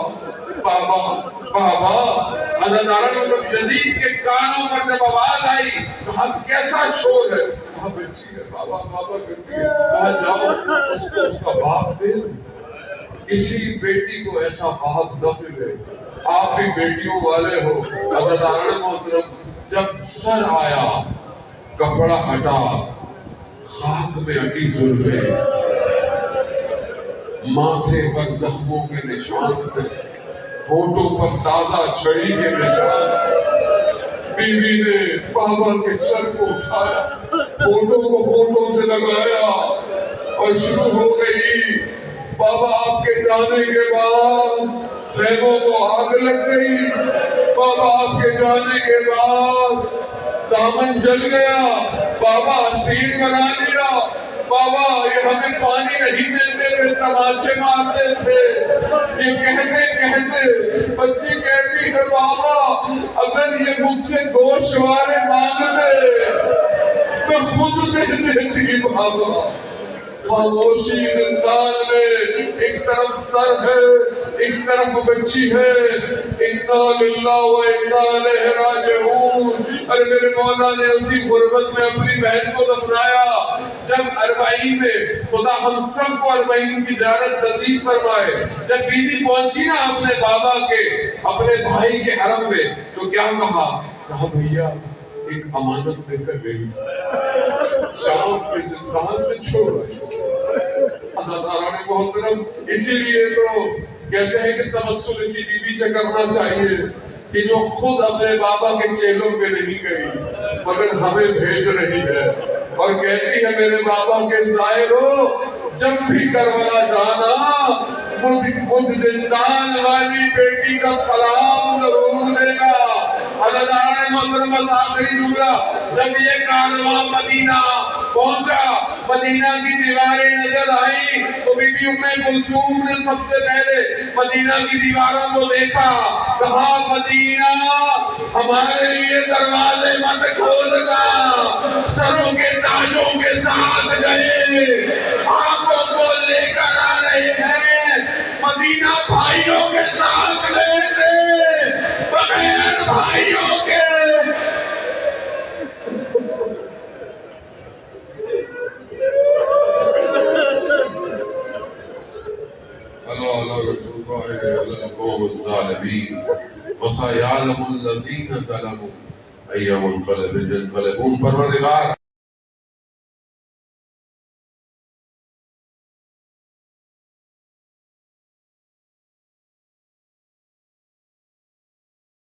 بابا بابا. عزاداران محترم یزید کے کانوں پر جب آواز آئی کہا کیسا شور ہے؟ کہا بچی ہے بابا بابا کرتی ہے. کہا جاؤ اس کو اس کا باپ دے. کسی بیٹی کو ایسا باپ نہ ملے. آپ بھی بیٹیوں والے ہو. عزاداران محترم جب سر آیا کپڑا ہٹا، خاک میں اٹی زلفیں، ماتھے پر زخموں کے نشان تھے، ہونٹوں پر تازہ چھڑی کے نشان۔ بیوی نے بابا کے سر کو اٹھایا، ہونٹوں کو ہونٹوں سے لگایا اور شروع ہو گئی۔ بابا آپ کے جانے کے بعد خیموں کو آگ لگ گئی، بابا آپ کے جانے کے بعد دامن جل گیا، بابا اسیر بنا دیا، بابا یہ ہمیں پانی نہیں دیتے تھے، تماچے مارتے تھے۔ یہ کہتے کہتے بچی کہتی ہے بابا اگر یہ مجھ سے گوشت والے مانگتے میں خود دے دیتی بابا۔ خاموشی زندان میں ایک طرف سر ہے، ایک طرف بچی ہے۔ انا للہ و انا الیہ راجعون۔ ارے میرے مولا نے اسی غربت میں اپنی بہن کو دفنایا۔ جب 40 میں خدا ہم سب کو 40 کی زیارت نصیب فرمائے، جب بیوی پہنچی نا اپنے بابا کے، اپنے بھائی کے حرم میں، تو کیا کہا بھیا ایک امانت لے کر گئی، شام کے زندان میں چھوڑ رہی۔ حضرت محترم اسی لیے تو کہتے ہیں کہ تمثل اسی بیوی سے کرنا چاہیے کہ جو خود اپنے بابا کے چیلوں پہ نہیں گئی مگر ہمیں بھیج رہی ہے اور کہتی ہے میرے بابا کے زائرو جب بھی کربلا جانا مجھ زندان والی بیٹی کا سلام ضرور دینا۔ حضرت محترم آخری جملہ، جب یہ کارواں مدینہ پہنچا، مدینہ کی دیواریں نظر آئی تو بی بی ام کلثوم نے سب سے پہلے مدینہ کی دیواروں کو دیکھا، کہا مدینہ ہمارے لیے دروازے مت کھولنا۔ سروں کے تاجوں کے ساتھ گئے، آنکھوں کو لے کر آ رہے ہیں، مدینہ بھائیوں کے ساتھ لے دے، بغیر بھائیوں کے۔ وَسَيَعْلَمُ الَّذِينَ ظَلَمُوا أَيَّ مُنقَلَبٍ يَنقَلِبُونَ۔ پروردگار